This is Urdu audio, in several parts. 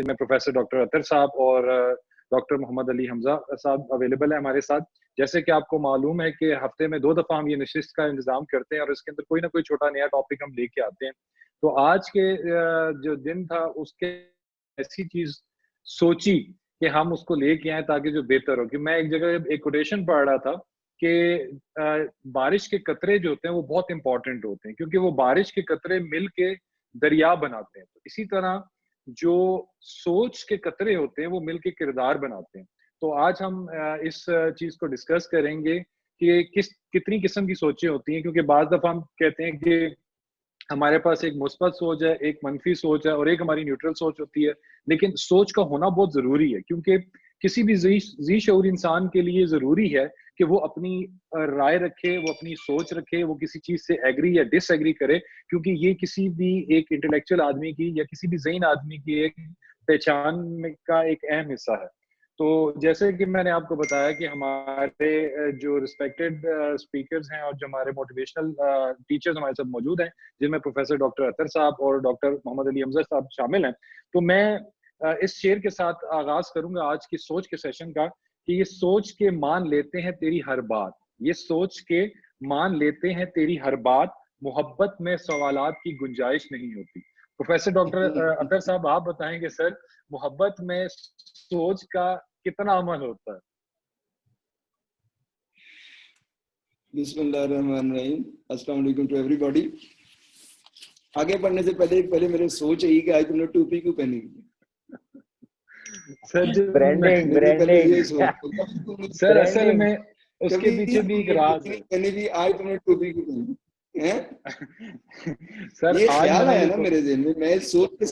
میں پروفیسر ڈاکٹر اطہر صاحب اور ڈاکٹر محمد علی حمزہ صاحب اویلیبل ہیں ہمارے ساتھ. جیسے کہ آپ کو معلوم ہے کہ ہفتے میں 2 دفعہ ہم یہ نشست کا انتظام کرتے ہیں اور اس کے اندر کوئی نہ کوئی چھوٹا نیا ٹاپک ہم لے کے آتے ہیں. تو آج کے جو دن تھا اس کے ایسی چیز سوچی کہ ہم اس کو لے کے آئیں تاکہ جو بہتر ہو. کہ میں ایک جگہ ایک کوٹیشن پڑھ رہا تھا کہ بارش کے قطرے جو ہوتے ہیں وہ بہت امپورٹنٹ ہوتے ہیں کیونکہ وہ بارش کے قطرے مل کے دریا بناتے ہیں. تو اسی طرح جو سوچ کے قطرے ہوتے ہیں وہ مل کے کردار بناتے ہیں. تو آج ہم اس چیز کو ڈسکس کریں گے کہ کتنی قسم کی سوچیں ہوتی ہیں, کیونکہ بعض دفعہ ہم کہتے ہیں کہ ہمارے پاس ایک مثبت سوچ ہے, ایک منفی سوچ ہے اور ایک ہماری نیوٹرل سوچ ہوتی ہے. لیکن سوچ کا ہونا بہت ضروری ہے کیونکہ کسی بھی ذی شعور انسان کے لیے ضروری ہے کہ وہ اپنی رائے رکھے, وہ اپنی سوچ رکھے, وہ کسی چیز سے ایگری یا ڈس ایگری کرے, کیونکہ یہ کسی بھی ایک انٹلیکچوئل آدمی کی یا کسی بھی ذہین آدمی کی ایک پہچان کا ایک اہم حصہ ہے. تو جیسے کہ میں نے آپ کو بتایا کہ ہمارے جو ریسپیکٹڈ اسپیکرز ہیں اور جو ہمارے موٹیویشنل ٹیچرز ہمارے ساتھ موجود ہیں جن میں پروفیسر ڈاکٹر اطہر صاحب اور ڈاکٹر محمد علی حمزہ صاحب شامل ہیں, تو میں اس شعر کے ساتھ آغاز کروں گا آج کی سوچ کے سیشن کا کہ یہ سوچ کے مان لیتے ہیں تیری ہر بات, یہ سوچ کے مان لیتے ہیں تیری ہر بات, محبت میں سوالات کی گنجائش نہیں ہوتی. پروفیسر ڈاکٹر اطہر صاحب آپ بتائیں کہ سر محبت میں سوچ کا کتنا عمل ہوتا ہے؟ بسم اللہ الرحمن الرحیم. السلام علیکم ٹو ایوری باڈی. آگے بڑھنے سے پہلے میرے سوچ ہے کہ آج تم نے ٹوپی کیوں پہنی ہوئی؟ سر اصل میں اس کے پیچھے بھی ایک راز ہے. آج تم نے ٹوپی کیوں پہنی؟ سر یہ آج خیال آیا نا میرے ذہن میں, میں سوچ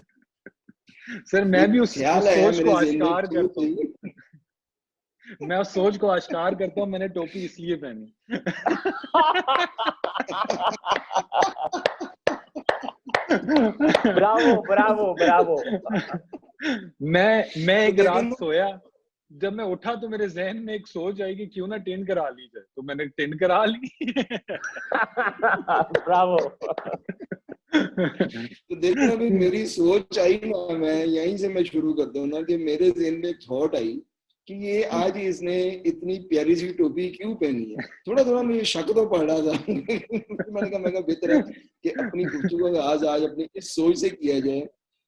سر میں بھی اس سوچ کو آشکار کرتا ہوں, میں میں اس سوچ کو آشکار کرتا ہوں, میں نے ٹوپی اس لیے پہنی. Bravo Bravo Bravo. میں ایک رات سویا, جب میں اٹھا تو میرے ذہن میں ایک سوچ آئی کہ کیوں نہ ٹین کرا لی جائے, تو میں نے ٹین کرا لی. براوو. تو دیکھنا بھی میری سوچ آئی نا, میں یہیں سے میں شروع کرتا ہوں نا کہ میرے ذہن میں ایک تھاٹ آئی کہ یہ آج اس نے اتنی پیاری سی ٹوپی کیوں پہنی ہے. تھوڑا مجھے شک تو پڑ رہا تھا. میں نے کہا بہتر ہے کہ اپنی گفتگو کا آج اپنی اس سوچ سے کیا جائے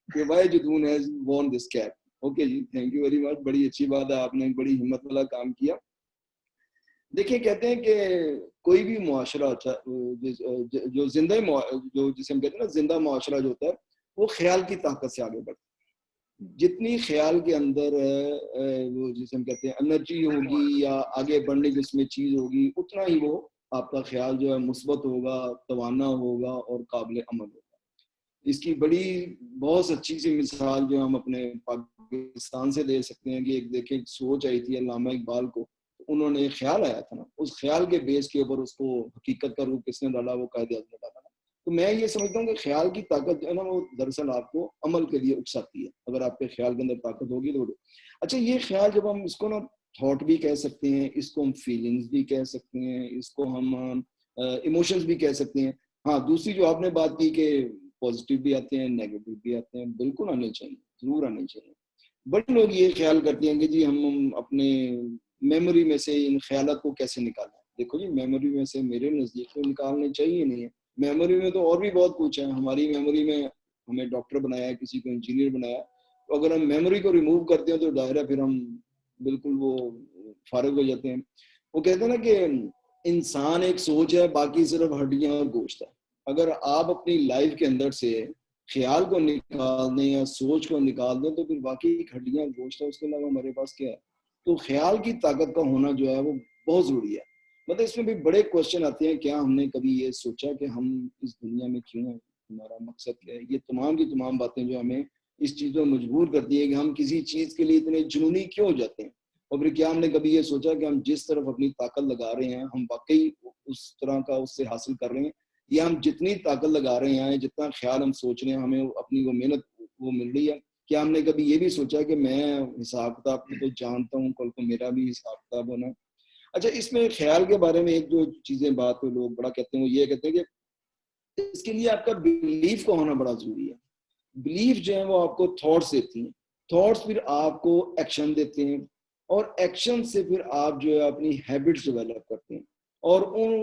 کہ why Jadoon has worn this cap. Okay جی, تھینک یو ویری مچ. بڑی اچھی بات ہے, آپ نے بڑی ہمت والا کام کیا. دیکھیں کہتے ہیں کہ کوئی بھی معاشرہ جو زندہ جو جسے ہم کہتے ہیں نا زندہ معاشرہ جو ہوتا ہے وہ خیال کی طاقت سے آگے بڑھتا ہے. جتنی خیال کے اندر وہ جسے ہم کہتے ہیں انرجی ہوگی یا آگے بڑھنے کی اس میں چیز ہوگی, اتنا ہی وہ آپ کا خیال جو ہے مثبت ہوگا, توانا ہوگا اور قابل عمل ہوگا. اس کی بڑی بہت اچھی سی مثال جو ہم اپنے پاکستان سے دے سکتے ہیں کہ ایک دیکھیں ایک سوچ آئی تھی علامہ اقبال کو, انہوں نے ایک خیال آیا تھا نا, اس خیال کے بیس کے اوپر اس کو حقیقت کا روپ کس نے ڈالا, وہ قائد اعظم نے ڈالا نا. تو میں یہ سمجھتا ہوں کہ خیال کی طاقت جو ہے نا وہ دراصل آپ کو عمل کے لیے اکساتی ہے. اگر آپ کے خیال کے اندر طاقت ہوگی تو. اچھا, یہ خیال جب ہم اس کو نا تھاٹ بھی کہہ سکتے ہیں, اس کو ہم فیلنگز بھی کہہ سکتے ہیں, اس کو ہم ایموشنز بھی کہہ سکتے ہیں. ہاں, دوسری جو آپ نے بات کی کہ پازیٹیو بھی آتے ہیں, نیگیٹو بھی آتے ہیں, بالکل آنے چاہیے, ضرور آنے چاہیے. بڑے لوگ یہ خیال کرتے ہیں کہ جی ہم اپنے میموری میں سے ان خیالات کو کیسے نکالیں. دیکھو جی, میموری میں سے میرے نزدیک تو نکالنے چاہیے نہیں ہے. میموری میں تو اور بھی بہت کچھ ہے. ہماری میموری میں ہمیں ڈاکٹر بنایا ہے, کسی کو انجینئر بنایا, تو اگر ہم میموری کو ریموو کرتے ہیں تو دائرہ پھر ہم بالکل وہ فارغ ہو جاتے ہیں. وہ کہتے ہیں نا کہ انسان ایک سوچ ہے, باقی صرف ہڈیاں اور گوشت ہے. اگر آپ اپنی لائف کے اندر سے خیال کو نکال دیں یا سوچ کو نکال دیں تو پھر باقی ہڈیاں گوشت ہے, اس کے علاوہ ہمارے پاس کیا ہے. تو خیال کی طاقت کا ہونا جو ہے وہ بہت ضروری ہے. مطلب اس میں بھی بڑے کوشچن آتے ہیں, کیا ہم نے کبھی یہ سوچا کہ ہم اس دنیا میں کیوں ہیں, ہمارا مقصد کیا ہے. یہ تمام کی تمام باتیں جو ہمیں اس چیز پر مجبور کرتی ہے کہ ہم کسی چیز کے لیے اتنے جنونی کیوں ہو جاتے ہیں. اور پھر کیا ہم نے کبھی یہ سوچا کہ ہم جس طرف اپنی طاقت لگا رہے ہیں ہم واقعی اس طرح کا اس سے حاصل کر رہے ہیں, یا ہم جتنی طاقت لگا رہے ہیں, جتنا خیال ہم سوچ رہے ہیں, ہمیں اپنی وہ محنت وہ مل رہی ہے. کیا ہم نے کبھی یہ بھی سوچا کہ میں حساب کتاب کو تو جانتا ہوں, کل کو میرا بھی حساب کتاب ہونا. اچھا, اس میں خیال کے بارے میں ایک جو چیزیں بات لوگ بڑا کہتے ہیں وہ یہ کہتے ہیں کہ اس کے لیے آپ کا بلیف کا ہونا بڑا ضروری ہے. بلیف جو ہے وہ آپ کو تھاٹس دیتی ہیں. تھاٹس پھر آپ کو ایکشن دیتے ہیں اور ایکشن سے پھر آپ جو ہے اپنی ہیبٹس ڈیولپ کرتے ہیں اور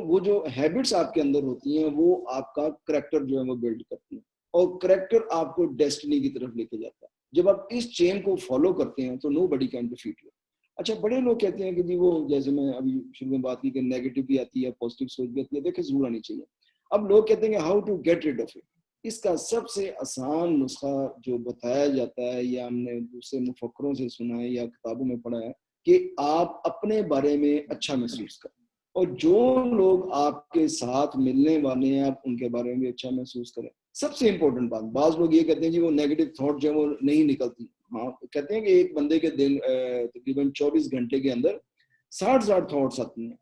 وہ جو ہیبٹس آپ کے اندر ہوتی ہیں وہ آپ کا کریکٹر جو ہے وہ بلڈ کرتی ہیں اور کریکٹر آپ کو ڈیسٹنی کی طرف لے کے جاتا ہے. جب آپ اس چین کو فالو کرتے ہیں تو نو بڈی کین ڈیفیٹ یو. اچھا بڑے لوگ کہتے ہیں کہ جی وہ جیسے میں ابھی شروع میں بات کی کہ نیگیٹو بھی آتی ہے پازیٹیو سوچ بھی آتی ہے, دیکھیں ضرور آنی چاہیے. اب لوگ کہتے ہیں کہ how to get rid of it. اس کا سب سے آسان نسخہ جو بتایا جاتا ہے یا ہم نے دوسرے مفکروں سے سنا ہے یا کتابوں میں پڑھا ہے کہ آپ اپنے بارے میں اچھا محسوس کریں اور جو لوگ آپ کے ساتھ ملنے والے ہیں آپ ان کے بارے میں اچھا محسوس کریں. سب سے امپورٹنٹ بات, بعض لوگ یہ کہتے ہیں جی وہ نیگیٹو تھاٹ جو ہے وہ نہیں نکلتی. ہاں کہتے ہیں کہ ایک بندے کے دن تقریباً 24 گھنٹے کے اندر 60,000 تھاٹس آتی ہیں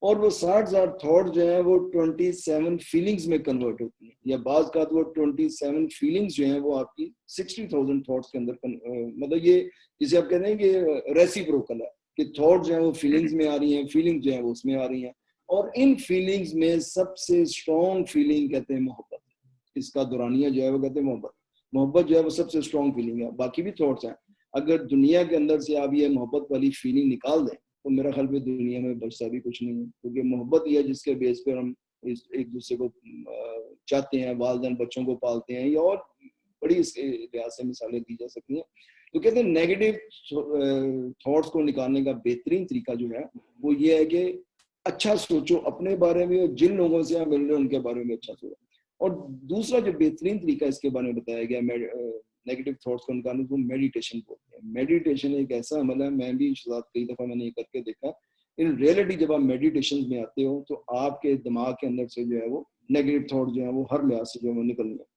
اور وہ 60,000 تھاٹ جو ہیں وہ 27 فیلنگز میں کنورٹ ہوتی ہیں یا بعض کا وہ 27 فیلنگز جو ہیں وہ آپ کی 60,000 تھاٹس کے اندر مطلب یہ جسے آپ کہتے ہیں کہ ریسیپروکل ہے کہ تھاٹ جو ہیں وہ فیلنگز میں آ رہی ہیں, فیلنگ جو ہیں وہ اس میں آ رہی ہیں اور ان فیلنگز میں سب سے اسٹرانگ فیلنگ کہتے ہیں محبت. اس کا دورانیہ جو ہے وہ کہتے ہیں محبت جو ہے وہ سب سے اسٹرانگ فیلنگ ہے. باقی بھی تھاٹس ہیں, اگر دنیا کے اندر سے آپ یہ محبت والی فیلنگ نکال دیں تو میرا خیال میں دنیا میں بچتا بھی کچھ نہیں ہے, کیونکہ محبت یہ ہے جس کے بیس پر ہم ایک دوسرے کو چاہتے ہیں, والدین بچوں کو پالتے ہیں یا اور بڑی اس کے لحاظ سے مثالیں دی جا سکتی ہیں. تو کہتے ہیں نیگیٹو تھاٹس کو نکالنے کا بہترین طریقہ جو ہے وہ یہ ہے کہ اچھا سوچو اپنے بارے میں اور جن لوگوں سے آپ مل رہے ہیں ان کے بارے میں اچھا سوچو. اور دوسرا جو بہترین طریقہ اس کے بارے میں بتایا گیا نیگیٹو تھاٹس کو نکالنے کو میڈیٹیشن بولتے ہیں. میڈیٹیشن ایک ایسا عمل ہے, میں بھی کئی دفعہ میں نے یہ کر کے دیکھا. ان ریئلٹی جب آپ میڈیٹیشن میں آتے ہو تو آپ کے دماغ کے اندر سے جو ہے وہ نیگیٹو تھاٹ جو ہے وہ ہر لحاظ سے جو ہے وہ نکل گئے.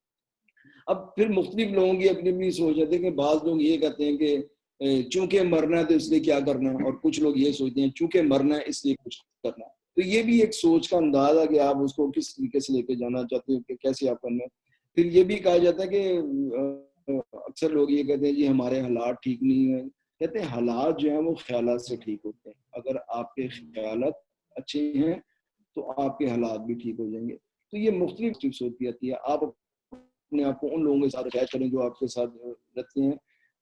اب پھر مختلف لوگوں کی اپنی اپنی سوچ ہے کہ بعض لوگ یہ کہتے ہیں کہ چونکہ مرنا ہے تو اس لیے کیا کرنا ہے, اور کچھ لوگ یہ سوچتے ہیں چونکہ مرنا ہے اس لیے کچھ کرنا ہے. تو یہ بھی ایک سوچ کا انداز ہے کہ آپ اس کو کس طریقے سے لے کے جانا چاہتے ہو کہ کیسے آپ کرنا ہے. پھر یہ بھی کہا جاتا ہے کہ اکثر لوگ یہ کہتے ہیں جی ہمارے حالات ٹھیک نہیں ہیں. کہتے ہیں حالات جو ہیں وہ خیالات سے ٹھیک ہوتے ہیں. اگر آپ کے خیالات اچھے ہیں تو آپ کے حالات بھی ٹھیک ہو جائیں گے. تو یہ مختلف چیز ہوتی آتی ہے. آپ اپنے آپ کو ان لوگوں کے ساتھ اٹیچ کریں جو آپ کے ساتھ رہتے ہیں.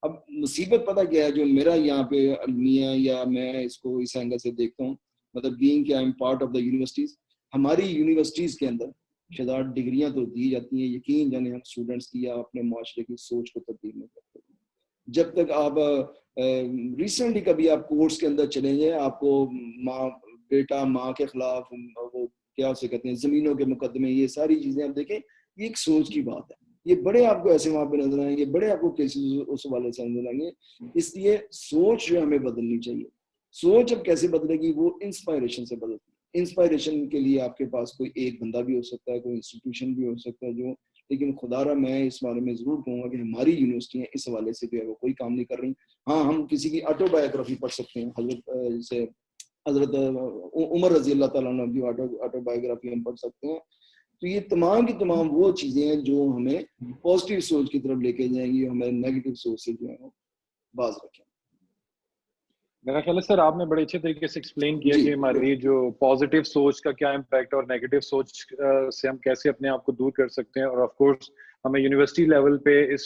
اب مصیبت پتہ کیا ہے جو میرا یہاں پہ المیہ یا میں اس کو اس اینگل سے دیکھتا ہوں, مطلب بینگ کہ I am part of the universities. ہماری یونیورسٹیز کے اندر شدار ڈگریاں تو دی جاتی ہیں, یقین جانے ہم اسٹوڈنٹس کی یا اپنے معاشرے کی سوچ کو تبدیل نہیں کرتے. جب تک آپ ریسنٹلی کبھی آپ کورس کے اندر چلیں جائیں, آپ کو ماں بیٹا ماں کے خلاف وہ کیا اسے کہتے ہیں زمینوں کے مقدمے, یہ ساری چیزیں آپ دیکھیں یہ ایک سوچ کی بات ہے. یہ بڑے آپ کو ایسے وہاں پہ نظر آئیں گے, بڑے آپ کو کیسز اس والے سے نظر آئیں گے. اس لیے سوچ جو ہمیں بدلنی چاہیے. سوچ اب کیسے بدلے گی, وہ انسپائریشن سے بدلتی ہے. انسپائریشن کے لیے آپ کے پاس کوئی ایک بندہ بھی ہو سکتا ہے, کوئی انسٹیٹیوشن بھی ہو سکتا ہے جو, لیکن خدا را میں اس بارے میں ضرور کہوں گا کہ ہماری یونیورسٹیاں اس حوالے سے جو ہے وہ کوئی کام نہیں کر رہی. ہاں ہم کسی کی آٹو بایوگرافی پڑھ سکتے ہیں, جیسے حضرت عمر رضی اللہ تعالیٰ عنہ کی آٹو بایوگرافی ہم پڑھ سکتے ہیں. تو یہ تمام کی تمام وہ چیزیں ہیں جو ہمیں پازیٹیو سوچ کی طرف لے کے جائیں گی, ہمیں نیگیٹو سوچ سے جو ہے وہ باز رکھیں. میرا خیال ہے سر آپ نے بڑے اچھے طریقے سے ایکسپلین کیا کہ ہماری جو پازیٹیو سوچ کا کیا امپیکٹ اور نیگیٹو سوچ سے ہم کیسے اپنے آپ کو دور کر سکتے ہیں. اور آف کورس ہمیں یونیورسٹی لیول پہ اس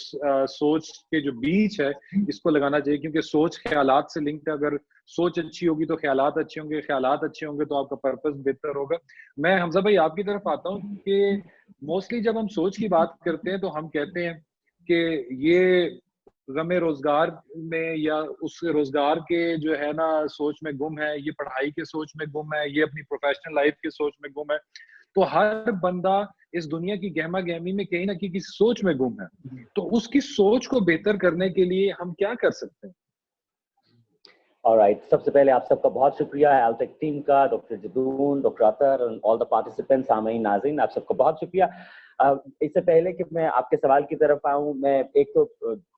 سوچ کے جو بیچ ہے اس کو لگانا چاہیے, کیونکہ سوچ خیالات سے لنکڈ ہے. اگر سوچ اچھی ہوگی تو خیالات اچھے ہوں گے, خیالات اچھے ہوں گے تو آپ کا پرپس بہتر ہوگا. میں حمزہ بھائی آپ کی طرف آتا ہوں کہ موسٹلی جب ہم سوچ کی بات کرتے ہیں تو ہم کہتے ہیں کہ یہ غم روزگار میں یا اس روزگار کے جو ہے نا سوچ میں گم ہے, یہ پڑھائی کے سوچ میں گم ہے, یہ اپنی پروفیشنل لائف کے سوچ میں گم ہے. تو ہر بندہ اس دنیا کی گہما گہمی میں کہیں نہ کہیں کسی سوچ میں گم ہے. تو اس کی سوچ کو بہتر کرنے کے لیے ہم کیا کر سکتے ہیں؟ Alright, سب سے پہلے آپ سب کا بہت شکریہ الٹیک ٹیم کا, doctor Jadoon, doctor Athar and all the participants, سامعین ناظرین آپ سب کا بہت شکریہ. اس سے پہلے کہ میں آپ کے سوال کی طرف آؤں, میں ایک تو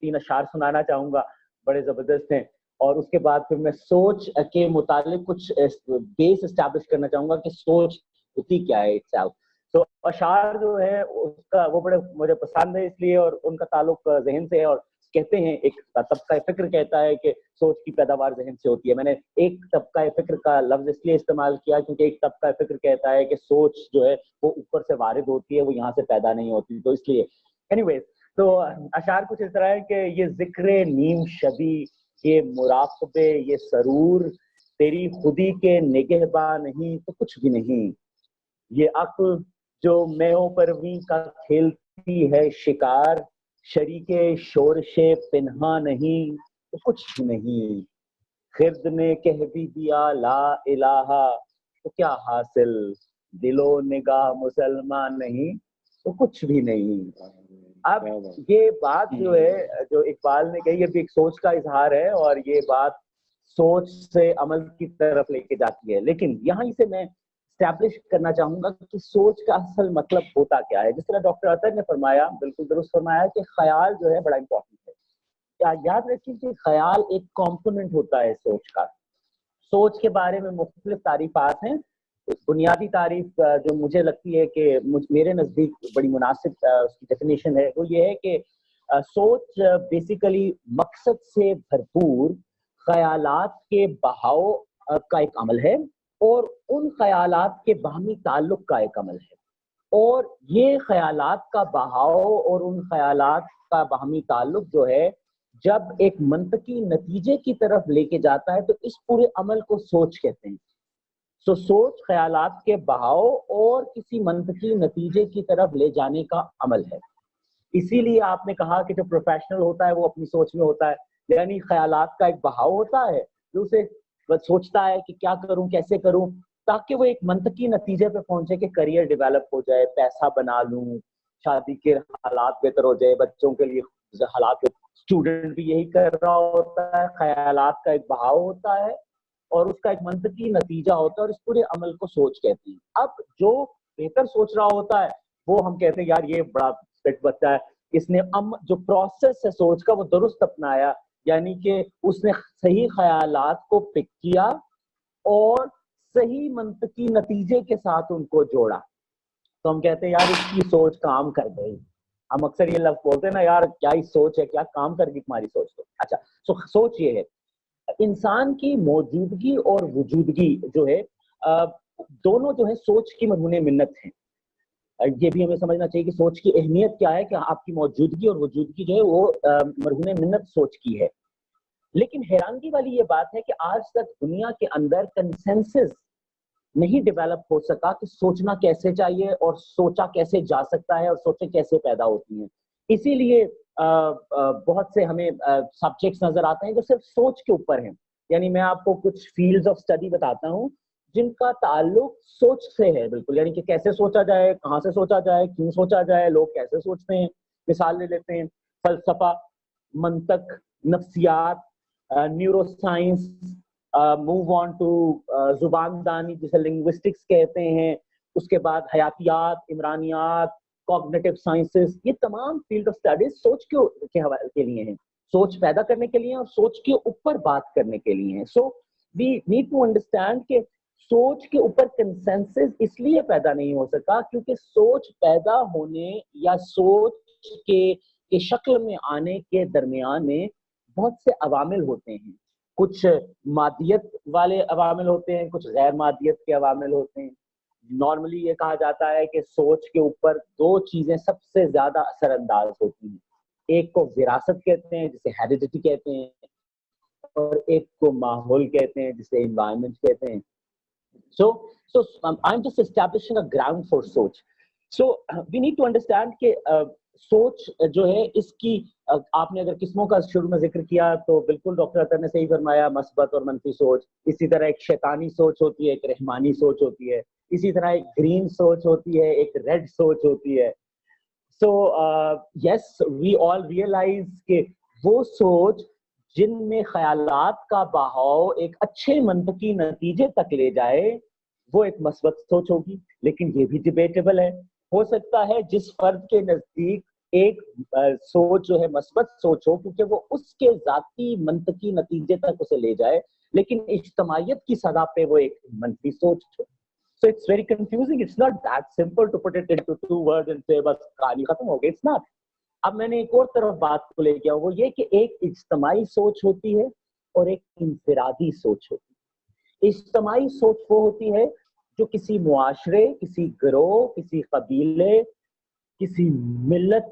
3 اشعار سنانا چاہوں گا, بڑے زبردست ہیں, اور اس کے بعد پھر میں سوچ کے متعلق کچھ بیس اسٹیبلش کرنا چاہوں گا کہ سوچ ہوتی کیا ہے اٹ سیلف. تو اشعار جو ہے اس کا وہ بڑے مجھے پسند ہے اس لیے, اور ان کا تعلق ذہن سے ہے. اور کہتے ہیں ایک طبقہ فکر کہتا ہے کہ سوچ کی پیداوار ذہن سے ہوتی ہے. میں نے ایک طبقہ فکر کا لفظ اس لیے استعمال کیا کیونکہ ایک طبقہ فکر کہتا ہے کہ سوچ جو ہے وہ اوپر سے وارد ہوتی ہے, وہ یہاں سے پیدا نہیں ہوتی. تو اس لیے اینی ویز, تو اشعار کچھ اس طرح ہے کہ یہ ذکر نیم شبی، یہ مراقبے، یہ سرور، تیری خودی کے نگہباں نہیں تو کچھ بھی نہیں. یہ عقل جو میوں پرویں کا کھیلتی ہے شکار، شریک شورش پنہا نہیں تو کچھ بھی نہیں. خرد نے کہہ بھی دیا لا الہ تو کیا حاصل، دل و نگاہ مسلمان نہیں تو کچھ بھی نہیں. اب یہ بات جو ہے جو اقبال نے کہی، یہ بھی ایک سوچ کا اظہار ہے اور یہ بات سوچ سے عمل کی طرف لے کے جاتی ہے. لیکن یہاں سے میں اسٹیبلش کرنا چاہوں گا کہ سوچ کا اصل مطلب ہوتا کیا ہے. جس طرح ڈاکٹر اطہر نے فرمایا، بالکل درست فرمایا کہ خیال جو ہے بڑا امپورٹنٹ ہے. کیا یاد رکھیں کہ خیال ایک کمپوننٹ ہوتا ہے سوچ کا. سوچ کے بارے میں مختلف تعریفات ہیں. بنیادی تعریف جو مجھے لگتی ہے کہ میرے نزدیک بڑی مناسب اس کی ڈیفینیشن ہے، وہ یہ ہے کہ سوچ بیسیکلی مقصد سے بھرپور خیالات کے بہاؤ کا ایک عمل ہے اور ان خیالات کے باہمی تعلق کا ایک عمل ہے. اور یہ خیالات کا بہاؤ اور ان خیالات کا باہمی تعلق جو ہے جب ایک منطقی نتیجے کی طرف لے کے جاتا ہے تو اس پورے عمل کو سوچ کہتے ہیں. سو سوچ خیالات کے بہاؤ اور کسی منطقی نتیجے کی طرف لے جانے کا عمل ہے. اسی لیے آپ نے کہا کہ جو پروفیشنل ہوتا ہے وہ اپنی سوچ میں ہوتا ہے، یعنی خیالات کا ایک بہاؤ ہوتا ہے جو اسے سوچتا ہے کہ کیا کروں، کیسے کروں، تاکہ وہ ایک منطقی نتیجے پہ پہنچے کہ کریئر ڈیولپ ہو جائے، پیسہ بنا لوں، شادی کے حالات بہتر ہو جائے، بچوں کے لیے حالات. اسٹوڈنٹ بھی یہی کر رہا ہوتا ہے، خیالات کا ایک بہاؤ ہوتا ہے اور اس کا ایک منطقی نتیجہ ہوتا ہے اور اس پورے عمل کو سوچ کہتے ہیں. اب جو بہتر سوچ رہا ہوتا ہے وہ ہم کہتے ہیں یار یہ بڑا فٹ بچہ ہے، اس نے جو پروسیس ہے سوچ کا وہ درست اپنایا، یعنی کہ اس نے صحیح خیالات کو پک کیا اور صحیح منطقی نتیجے کے ساتھ ان کو جوڑا. تو ہم کہتے ہیں یار اس کی سوچ کام کر گئی. ہم اکثر یہ لفظ بولتے ہیں نا یار کیا ہی سوچ ہے، کیا کام کر گئی تمہاری سوچ. تو اچھا سوچ یہ ہے انسان کی موجودگی اور وجودگی جو ہے دونوں جو ہے سوچ کی مرہون منت ہیں. یہ بھی ہمیں سمجھنا چاہیے کہ سوچ کی اہمیت کیا ہے کہ آپ کی موجودگی اور وجودگی جو ہے وہ مرہون منت سوچ کی ہے. لیکن حیرانگی والی یہ بات ہے کہ آج تک دنیا کے اندر کنسنسس نہیں ڈیولپ ہو سکا کہ سوچنا کیسے چاہیے اور سوچا کیسے جا سکتا ہے اور سوچیں کیسے پیدا ہوتی ہیں. اسی لیے بہت سے ہمیں سبجیکٹس نظر آتے ہیں جو صرف سوچ کے اوپر ہیں. یعنی میں آپ کو کچھ فیلڈز آف اسٹڈی بتاتا ہوں جن کا تعلق سوچ سے ہے بالکل، یعنی کہ کیسے سوچا جائے، کہاں سے سوچا جائے، کیوں سوچا جائے، لوگ کیسے سوچتے ہیں. مثال لے لیتے ہیں فلسفہ، منطق، نفسیات، neuroscience, move on to زبان دانی جسے لنگوسٹکس کہتے ہیں، اس کے بعد حیاتیات، عمرانیات، کوگنیٹو سائنسز. یہ تمام فیلڈ آف اسٹڈیز سوچ کے حوالے کے لیے ہیں، سوچ پیدا کرنے کے لیے اور سوچ کے اوپر بات کرنے کے لیے ہیں. سو وی نیڈ ٹو انڈرسٹینڈ کہ سوچ کے اوپر کنسنسس اس لیے پیدا نہیں ہو سکا کیونکہ سوچ پیدا ہونے یا سوچ کے شکل میں آنے کے درمیان میں بہت سے عوامل ہوتے ہیں. کچھ مادیت والے عوامل ہوتے ہیں، کچھ غیر مادیت کے عوامل ہوتے ہیں. نارملی یہ کہا جاتا ہے کہ سوچ کے اوپر دو چیزیں سب سے زیادہ اثر انداز ہوتی ہیں. ایک کو وراثت کہتے ہیں جسے ہیریڈیٹی کہتے ہیں، اور ایک کو ماحول کہتے ہیں جسے انوائرمنٹ کہتے ہیں. So I'm just establishing a ground for سوچ. So we need to understand کہ سوچ جو ہے اس کی آپ نے اگر قسموں کا شروع میں ذکر کیا تو بالکل ڈاکٹر اطہر نے صحیح فرمایا، مثبت اور منفی سوچ. اسی طرح ایک شیطانی سوچ ہوتی ہے، ایک رحمانی سوچ ہوتی ہے. اسی طرح ایک گرین سوچ ہوتی ہے، ایک ریڈ سوچ ہوتی ہے. سو یس وی آل ریئلائز کہ وہ سوچ جن میں خیالات کا بہاؤ ایک اچھے منطقی نتیجے تک لے جائے وہ ایک مثبت سوچ ہوگی. لیکن یہ بھی ڈیبیٹیبل ہے. ہو سکتا ہے جس فرد کے نزدیک ایک سوچ جو ہے مثبت سوچ ہو کیونکہ وہ اس کے ذاتی منطقی نتیجے تک اسے لے جائے، لیکن اجتماعیت کی سطح پہ وہ ایک منفی سوچ ہو. So it's very confusing. It's not that simple to put it into two words and say بس کہانی ختم ہو گئی. It's not. اب میں نے ایک اور طرف بات کو لے گیا، وہ یہ کہ ایک اجتماعی سوچ ہوتی ہے اور ایک انفرادی سوچ ہوتی ہے. اجتماعی سوچ وہ ہوتی ہے جو کسی معاشرے، کسی گروہ، کسی قبیلے، کسی ملت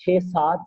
6-7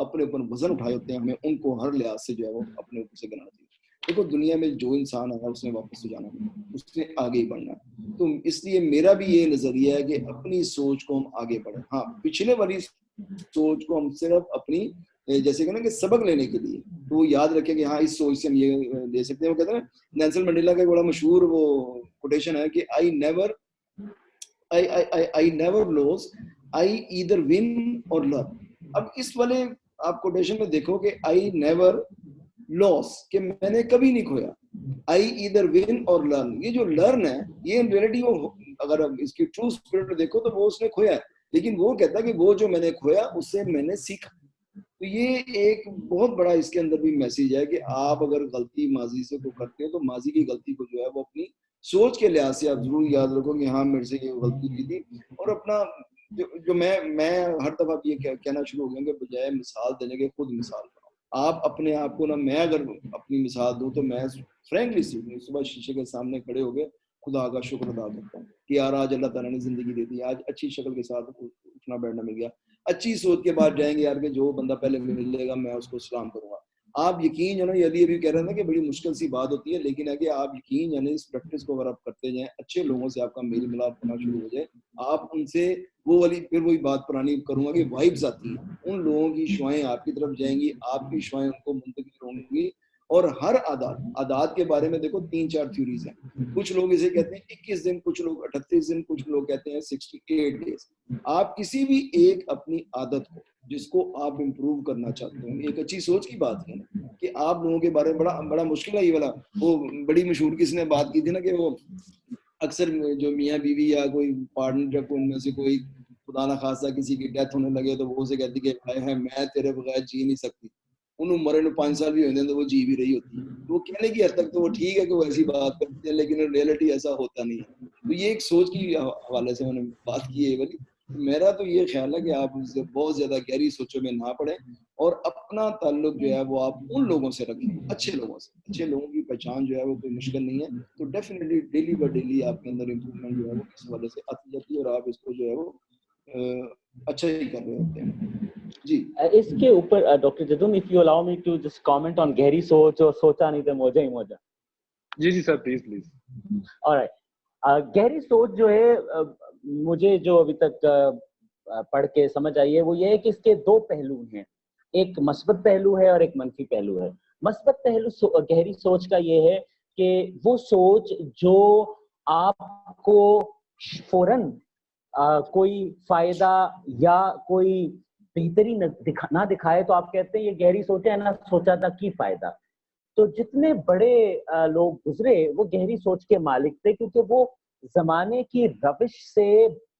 اپنے اوپر وزن اٹھائے ہوتے ہیں, ہمیں ان کو ہر لحاظ سے جو ہے وہ اپنے اوپر سے گرانا چاہیے. دیکھو دنیا میں جو انسان آیا اس نے واپس سے جانا ہے, اس نے آگے ہی بڑھنا ہے. تو اس لیے میرا بھی یہ نظریہ ہے کہ اپنی سوچ کو ہم آگے بڑھیں. ہاں پچھلے والی سوچ کو ہم صرف اپنی جیسے کہ نا کہ سبق لینے کے لیے تو وہ یاد رکھیں کہ ہاں اس سوچ سے ہم یہ لے سکتے ہیں. وہ کہتے ہیں نیلسن منڈیلا کا بڑا مشہور وہ کوٹیشن ہے کہ I never lose, I either win or learn. اب اس والے آپ کوٹیشن میں دیکھو کہ I never lost کہ میں نے کبھی نہیں کھویا, I either win or learn. یہ جو learn ہے یہ ان ریئلٹی وہ اگر اس کی ٹرو اسپرٹ دیکھو تو وہ اس نے کھویا ہے, لیکن وہ کہتا ہے کہ وہ جو میں نے کھویا اس سے میں نے سیکھا. تو یہ ایک بہت بڑا اس کے اندر بھی میسیج ہے کہ آپ اگر غلطی ماضی سے کو کرتے ہیں تو ماضی کی غلطی کو جو ہے وہ اپنی سوچ کے لحاظ سے آپ ضرور یاد رکھو کہ ہاں میرے سے یہ غلطی کی تھی. اور اپنا جو میں ہر دفعہ یہ کہنا شروع ہو گیا کہ بجائے مثال دینے کے خود مثال بناؤ. آپ اپنے آپ کو نا, میں اگر اپنی مثال دوں تو میں فرینکلی صبح شیشے کے سامنے کھڑے ہو گئے خدا کا شکر ادا کرتا ہوں کہ یار آج اللہ تعالیٰ نے زندگی دی تھی, آج اچھی شکل کے ساتھ اٹھنا بیٹھنا مل گیا. اچھی سوچ کے بعد جائیں گے یار کہ جو بندہ پہلے ملے گا میں اس کو سلام کروں گا. آپ یقین جو نا ابھی کہہ رہے ہیں کہ بڑی مشکل سی بات ہوتی ہے, لیکن ہے کہ آپ یقین یعنی اس پریکٹس کو اگر آپ کرتے جائیں, اچھے لوگوں سے آپ کا میل ملاپ ہونا شروع ہو جائے, آپ ان سے وہ والی پھر وہی بات پرانی کروں گا کہ وائبز آتی ہیں, ان لوگوں کی شعائیں آپ کی طرف جائیں گی, آپ کی شعائیں ان کو منتقل ہوں گی. اور ہر عادات کے بارے میں دیکھو 3-4 تھیوریز ہیں. کچھ لوگ اسے کہتے ہیں 21 دن, کچھ لوگ 38 دن, کچھ لوگ کہتے ہیں 68 ڈیز. آپ کسی بھی ایک اپنی عادت کو جس کو آپ امپروو کرنا چاہتے ہیں, ایک اچھی سوچ کی بات ہے کہ آپ لوگوں کے بارے میں بڑا مشکل ہے یہ والا. وہ بڑی مشہور کس نے بات کی تھی نا کہ وہ اکثر جو میاں بیوی یا کوئی پارٹنر جب ان میں سے کوئی خدا نہ خاصہ کسی کی ڈیتھ ہونے لگے تو وہ اسے کہتی کہ میں تیرے بغیر جی نہیں سکتی. انہوں مرے نے 5 سال بھی ہوتے ہیں تو وہ جی بھی رہی ہوتی ہے. وہ کہنے کی حد تک تو وہ ٹھیک ہے کہ وہ ایسی بات کرتے ہیں, لیکن ریئلٹی ایسا ہوتا نہیں ہے. تو یہ ایک سوچ کی حوالے سے میں نے بات کی ہے والی. میرا تو یہ خیال ہے کہ آپ اس سے بہت زیادہ گہری سوچوں میں نہ پڑیں اور اپنا تعلق جو ہے وہ آپ ان لوگوں سے رکھیں, اچھے لوگوں سے. اچھے لوگوں کی پہچان جو ہے وہ کوئی مشکل نہیں ہے. تو ڈیفینیٹلی ڈیلی بائی ڈیلی آپ کے اندر امپروومنٹ جو ہے وہ اس حوالے سے آتی جاتی ہے اور آپ اس کو جو ہے وہ اچھا ہی کر رہے ہوتے ہیں. جی اس کے اوپر doctor Jadoon, if you allow me to just comment on گہری سوچ اور سوچا نہیں تو موجہ ہی موجہ. جی سر پلیز پلیز. alright, گہری سوچ جو ہے مجھے جو ابھی تک پڑھ کے سمجھ آئی ہے وہ یہ ہے کہ اس کے 2 پہلو ہیں, ایک مثبت پہلو ہے اور ایک منفی پہلو ہے. مثبت پہلو گہری سوچ کا یہ ہے کہ وہ سوچ جو آپ کو فوراً کوئی فائدہ یا کوئی بہتری نہ دکھائے تو آپ کہتے ہیں یہ گہری سوچ ہے, نہ سوچا تھا کی فائدہ. تو جتنے بڑے لوگ گزرے وہ گہری سوچ کے مالک تھے کیونکہ وہ زمانے کی روش سے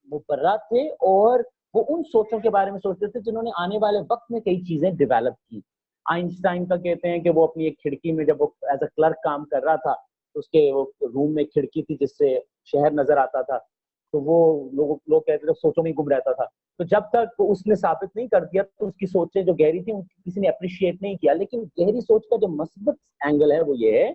مبرہ تھے اور وہ ان سوچوں کے بارے میں سوچتے تھے جنہوں نے آنے والے وقت میں کئی چیزیں ڈیولپ کی. آئنسٹائن کا کہتے ہیں کہ وہ اپنی ایک کھڑکی میں جب وہ ایز اے کلرک کام کر رہا تھا تو اس کے وہ روم میں کھڑکی تھی جس سے شہر نظر آتا تھا, تو وہ لوگ کہتے تھے سوچوں میں گم رہتا تھا. تو جب تک اس نے ثابت نہیں کر دیا تو اس کی سوچیں جو گہری تھیں کسی نے اپریشیٹ نہیں کیا. لیکن گہری سوچ کا جو مثبت اینگل ہے وہ یہ ہے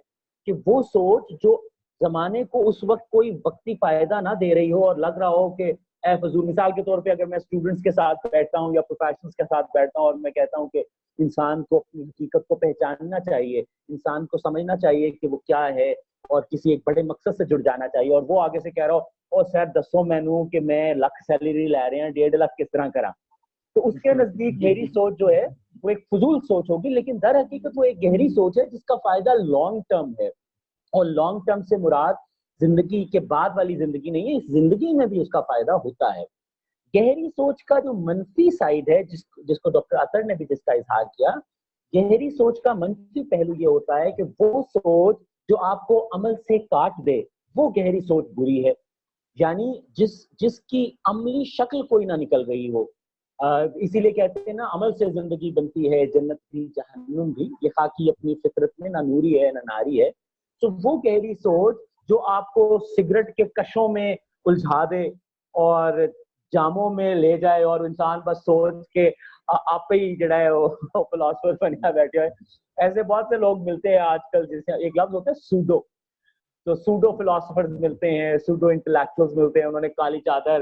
کہ وہ سوچ جو زمانے کو اس وقت کوئی وقتی فائدہ نہ دے رہی ہو اور لگ رہا ہو کہ اے فضول, مثال کے طور پہ اگر میں اسٹوڈنٹس کے ساتھ بیٹھتا ہوں یا پروفیشنلز کے ساتھ بیٹھتا ہوں اور میں کہتا ہوں کہ انسان کو اپنی حقیقت کو پہچاننا چاہیے, انسان کو سمجھنا چاہیے کہ وہ کیا ہے اور کسی ایک بڑے مقصد سے جڑ جانا چاہیے, اور وہ آگے سے کہہ رہا ہو اور سر دسو مینوں کہ میں لاکھ سیلری لے رہے ہیں 1.5 لاکھ کس طرح کرا, تو اس کے نزدیک گہری سوچ جو ہے وہ ایک فضول سوچ ہوگی. لیکن در حقیقت وہ ایک گہری سوچ ہے جس کا فائدہ لانگ ٹرم ہے, اور لانگ ٹرم سے مراد زندگی کے بعد والی زندگی نہیں ہے, اس زندگی میں بھی اس کا فائدہ ہوتا ہے. گہری سوچ کا جو منفی سائڈ ہے جس کو ڈاکٹر اطہر نے بھی جس کا اظہار کیا, گہری سوچ کا منفی پہلو یہ ہوتا ہے کہ وہ سوچ جو آپ کو عمل سے کاٹ دے وہ گہری سوچ بری ہے. یعنی جس کی عملی شکل کوئی نہ نکل رہی ہو. اسی لیے کہتے ہیں نا عمل سے زندگی بنتی ہے جنت بھی جہنم بھی, یہ خاکی اپنی فطرت میں نہ نوری ہے نہ ناری ہے. تو وہ گہری سوچ جو آپ کو سگریٹ کے کشوں میں الجھا دے اور جاموں میں لے جائے اور انسان بس سوچ کے آپ ہی جڑا ہے وہ فلاسفر بنیا بیٹھے ہوئے, ایسے بہت سے لوگ ملتے ہیں آج کل. جیسے ایک لفظ ہوتا ہے سوڈو, تو سوڈو فلاسفرز ملتے ہیں, سوڈو انٹلیکچوئلز ملتے ہیں, انہوں نے کالی چادر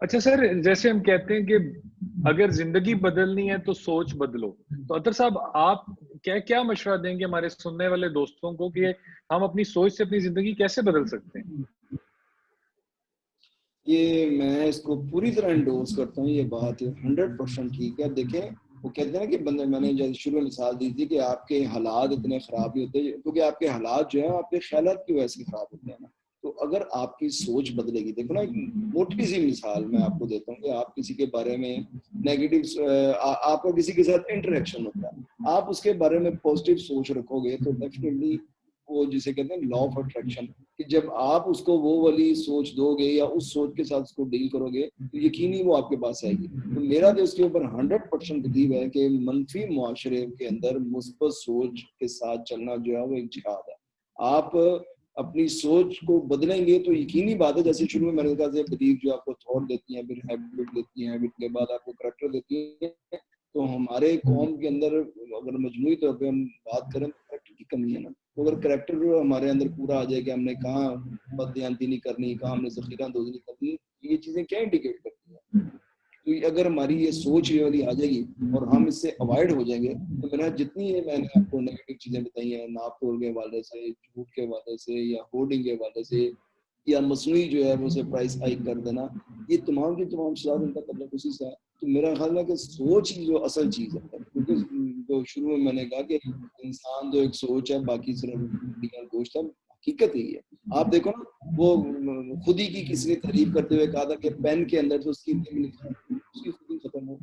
اچھا سر، جیسے ہم کہتے ہیں کہ اگر زندگی بدلنی ہے تو سوچ بدلو، تو اطہر صاحب آپ کیا مشورہ دیں گے ہمارے سننے والے دوستوں کو کہ ہم اپنی سوچ سے اپنی زندگی کیسے بدل سکتے ہیں؟ یہ میں اس کو پوری طرح انڈورس کرتا ہوں، یہ بات 100% ٹھیک ہے. دیکھیں وہ کہتے ہیں نا کہ بندے، میں نے جیسے شروع میں مثال دی تھی کہ آپ کے حالات اتنے خراب نہیں ہوتے کیونکہ آپ کے حالات جو ہیں آپ کے خیالات کی وجہ سے خراب ہوتے ہیں نا. تو اگر آپ کی سوچ بدلے گی، دیکھو نا ایک موٹی سی مثال میں آپ کو دیتا ہوں کہ آپ کسی کے بارے میں نیگیٹو، آپ کا کسی کے ساتھ انٹریکشن ہوتا ہے، آپ اس کے بارے میں پازیٹیو سوچ رکھو گے تو ڈیفینیٹلی وہ جسے کہتے ہیں لا آف اٹریکشن، کہ جب آپ اس کو وہ والی سوچ دو گے یا اس سوچ کے ساتھ اس کو ڈیل کرو گے تو یقینی وہ آپ کے پاس آئے گی. تو میرا تو اس کے اوپر 100% بلیو ہے کہ منفی معاشرے کے اندر مثبت سوچ کے ساتھ چلنا جو ہے وہ ایک جہاد ہے. آپ اپنی سوچ کو بدلیں گے تو یقینی بات ہے، جیسے شروع میں نے کہا کہ بلیو جو آپ کو تھاٹ دیتی ہیں، پھر ہیبٹ دیتی ہیں، ہیبٹ کے بعد آپ کو کریکٹر دیتی ہیں. تو ہمارے قوم کے اندر اگر مجموعی طور پہ ہم بات کریں تو کریکٹر کی کمی ہے نا. تو اگر کریکٹر ہمارے اندر پورا آ جائے کہ ہم نے کہاں بددیانتی نہیں کرنی، کہاں ہم نے ذخیرہ اندوزی نہیں کرنی، یہ چیزیں کیا انڈیکیٹ کرتی ہیں. تو اگر ہماری یہ سوچ یہ والی آ جائے گی اور ہم اس سے اوائڈ ہو جائیں گے تو میرا جتنی یہ میں نے آپ کو نیگیٹو چیزیں بتائی ہیں، ناپ تول کے حوالے سے، جھوٹ کے حوالے سے، یا ہوڈنگ کے حوالے سے، یا مصنوعی جو ہے وہ اسے پرائس ہائیک کر دینا، یہ تمام کی تمام شرائط ان کا تعلق اسی سے ہے. تو میرا خیال ہے کہ سوچ ہی جو اصل چیز ہے، کیونکہ جو شروع میں نے کہا کہ انسان جو ایک سوچ ہے، باقی صرف گوشت ہے، حقیقت یہی ہے. آپ دیکھو نا، وہ خودی کی کسی نے تعریف کرتے ہوئے کہا تھا کہ پین کے اندر تو اس کی لکھا ہے، اس کی خودی ختم ہو.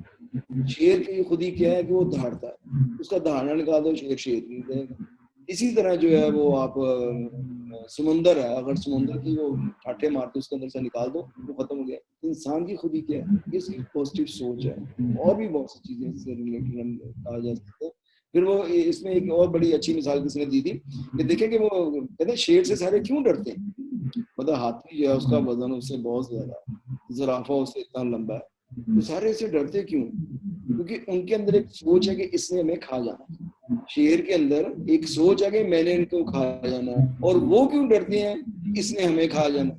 شیر کی خودی کیا ہے کہ وہ دہاڑتا ہے، اس کا دہاڑنا نکال دو، شیر نہیں رہے گا. اسی طرح جو ہے وہ آپ سمندر ہے، اگر سمندر کی وہ ٹھاٹھے مارتے اس کے اندر سے نکال دو وہ ختم ہو گیا. انسان کی خودی کیا ہے؟ یہ اس کی پازیٹیو سوچ ہے. اور بھی بہت سی چیزیں اس سے ریلیٹڈ ہم کہا جا سکتا ہے. پھر وہ اس میں ایک اور بڑی اچھی مثال کس نے دی تھی کہ دیکھیں کہ وہ کہتے ہیں شیر سے سارے کیوں ڈرتے ہیں. مطلب ہاتھی جو ہے اس کا وزن اس سے بہت زیادہ ہے، زرافہ اس سے اتنا لمبا ہے، تو سارے اسے ڈرتے کیوں؟ کیونکہ ان کے اندر ایک سوچ ہے کہ اس نے ہمیں کھا جانا. شیر کے اندر ایک سوچ ہے کہ میں نے ان کو کھا جانا ہے. اور وہ کیوں ڈرتے ہیں؟ اس نے ہمیں کھا جانا.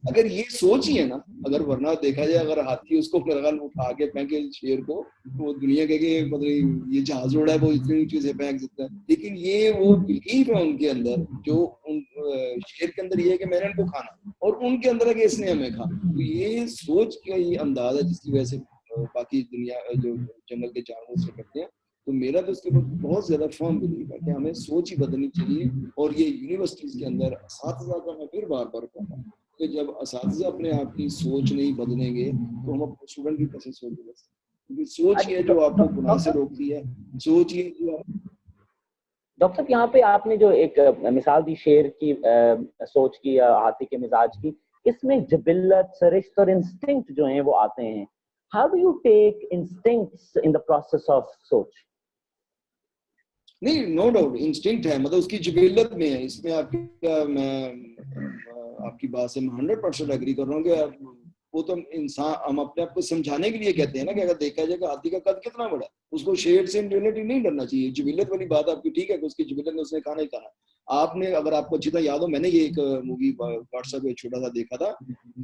اگر یہ سوچ ہی ہے نا، اگر ورنہ دیکھا جائے اگر ہاتھی اس کو اٹھا کے پھینکے شیر کو تو وہ دنیا کے مطلب یہ جہاز اڑا ہے وہ اتنی اونچی سے پھینک سکتا ہے. لیکن یہ وہ بلیف ہے ان کے اندر، جو شیر کے اندر یہ ہے کہ میں نے ان کو کھانا، اور ان کے اندر ہے کہ اس نے ہمیں کھانا. تو یہ سوچ کا یہ انداز ہے جس کی وجہ سے باقی دنیا جو جنگل کے جانور سے کرتے ہیں. تو میرا تو اس کے اوپر بہت زیادہ فرم بلیف ہے کہ ہمیں سوچ ہی بدلنی چاہیے. اور یہ یونیورسٹیز کے اندر اساتذہ کا میں پھر بار بار کہتا ہوں کہ جب اساتذہ اپنے آپ کی سوچ نہیں بدلیں گے تو ہم اپنے اسٹوڈنٹ کی کیسے سوچ بدل سکتے ہیں؟ کیونکہ سوچ ہی ہے جو آپ کو گناہ سے روکتی ہے، سوچ ہی ہے جو ڈاکٹر صاحب یہاں پہ آپ نے جو ایک مثال دی شیر کی سوچ کی یا ہاتھی کے مزاج کی، اس میں جبلت، سرشت اور انسٹنکٹ جو ہیں وہ آتے ہیں. How do you take instincts in the process of سوچ؟ نہیں، نو ڈاؤٹ انسٹنکٹ ہے، مطلب اس کی جبلت میں ہے. اس میں میں آپ کی بات سے میں 100% ایگری کر رہا ہوں کہ وہ تو انسان ہم اپنے آپ کو سمجھانے کے لیے کہتے ہیں نا کہ اگر دیکھا جائے کہ ہاتھی کا قد کتنا بڑا ہے، اس کو شیر سے ریلیٹیو نہیں ڈرنا چاہیے. جبلت والی بات آپ کی ٹھیک ہے کہ اس کی جبلت میں اس نے کھانا ہی کھانا. آپ نے اگر آپ کو اچھی طرح یاد ہو، میں نے یہ ایک مووی واٹس ایپ پہ چھوٹا سا دیکھا تھا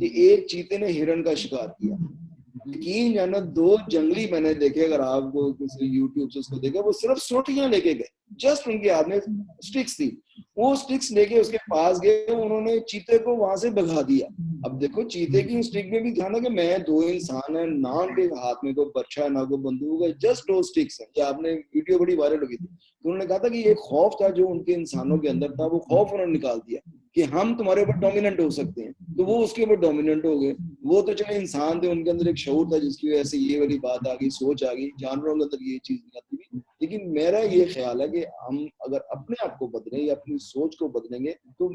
کہ ایک چیتے نے ہرن کا شکار کیا. یقین جانا 2 جنگلی میں نے دیکھے، اگر آپ کو کسی یوٹیوب سے اس کو دیکھا، وہ صرف سوٹیاں لے کے گئے، جسٹ ان کے ہاتھ میں سٹکس تھی، وہ سٹکس لے کے اس کے پاس گئے، انہوں نے چیتے کو وہاں سے بھگا دیا. اب دیکھو چیتے کی سٹک میں بھی دھیان ہے کہ میں 2 انسان ہیں، نہ ان کے ہاتھ میں کوئی برچھا ہے نہ کوئی بندوق ہے، جسٹ 2 سٹکس ہیں. یہ آپ نے ویڈیو بڑی وائرل ہوئی تھی. انہوں نے کہا تھا کہ یہ خوف تھا جو ان کے انسانوں کے اندر تھا، وہ خوف انہوں نے نکال دیا کہ ہم تمہارے اوپر ڈومیننٹ ہو سکتے ہیں. تو وہ اس کے اوپر ڈومیننٹ ہو گئے. وہ تو چلے انسان تھے، ان کے اندر ایک شعور تھا جس کی وجہ سے یہ والی بات آ گئی، سوچ آ گئی. جانوروں کے اندر یہ چیز نہیں آتی تھی. لیکن میرا یہ خیال ہے کہ ہم اگر اپنے آپ کو بدلیں یا اپنی سوچ کو بدلیں گے تو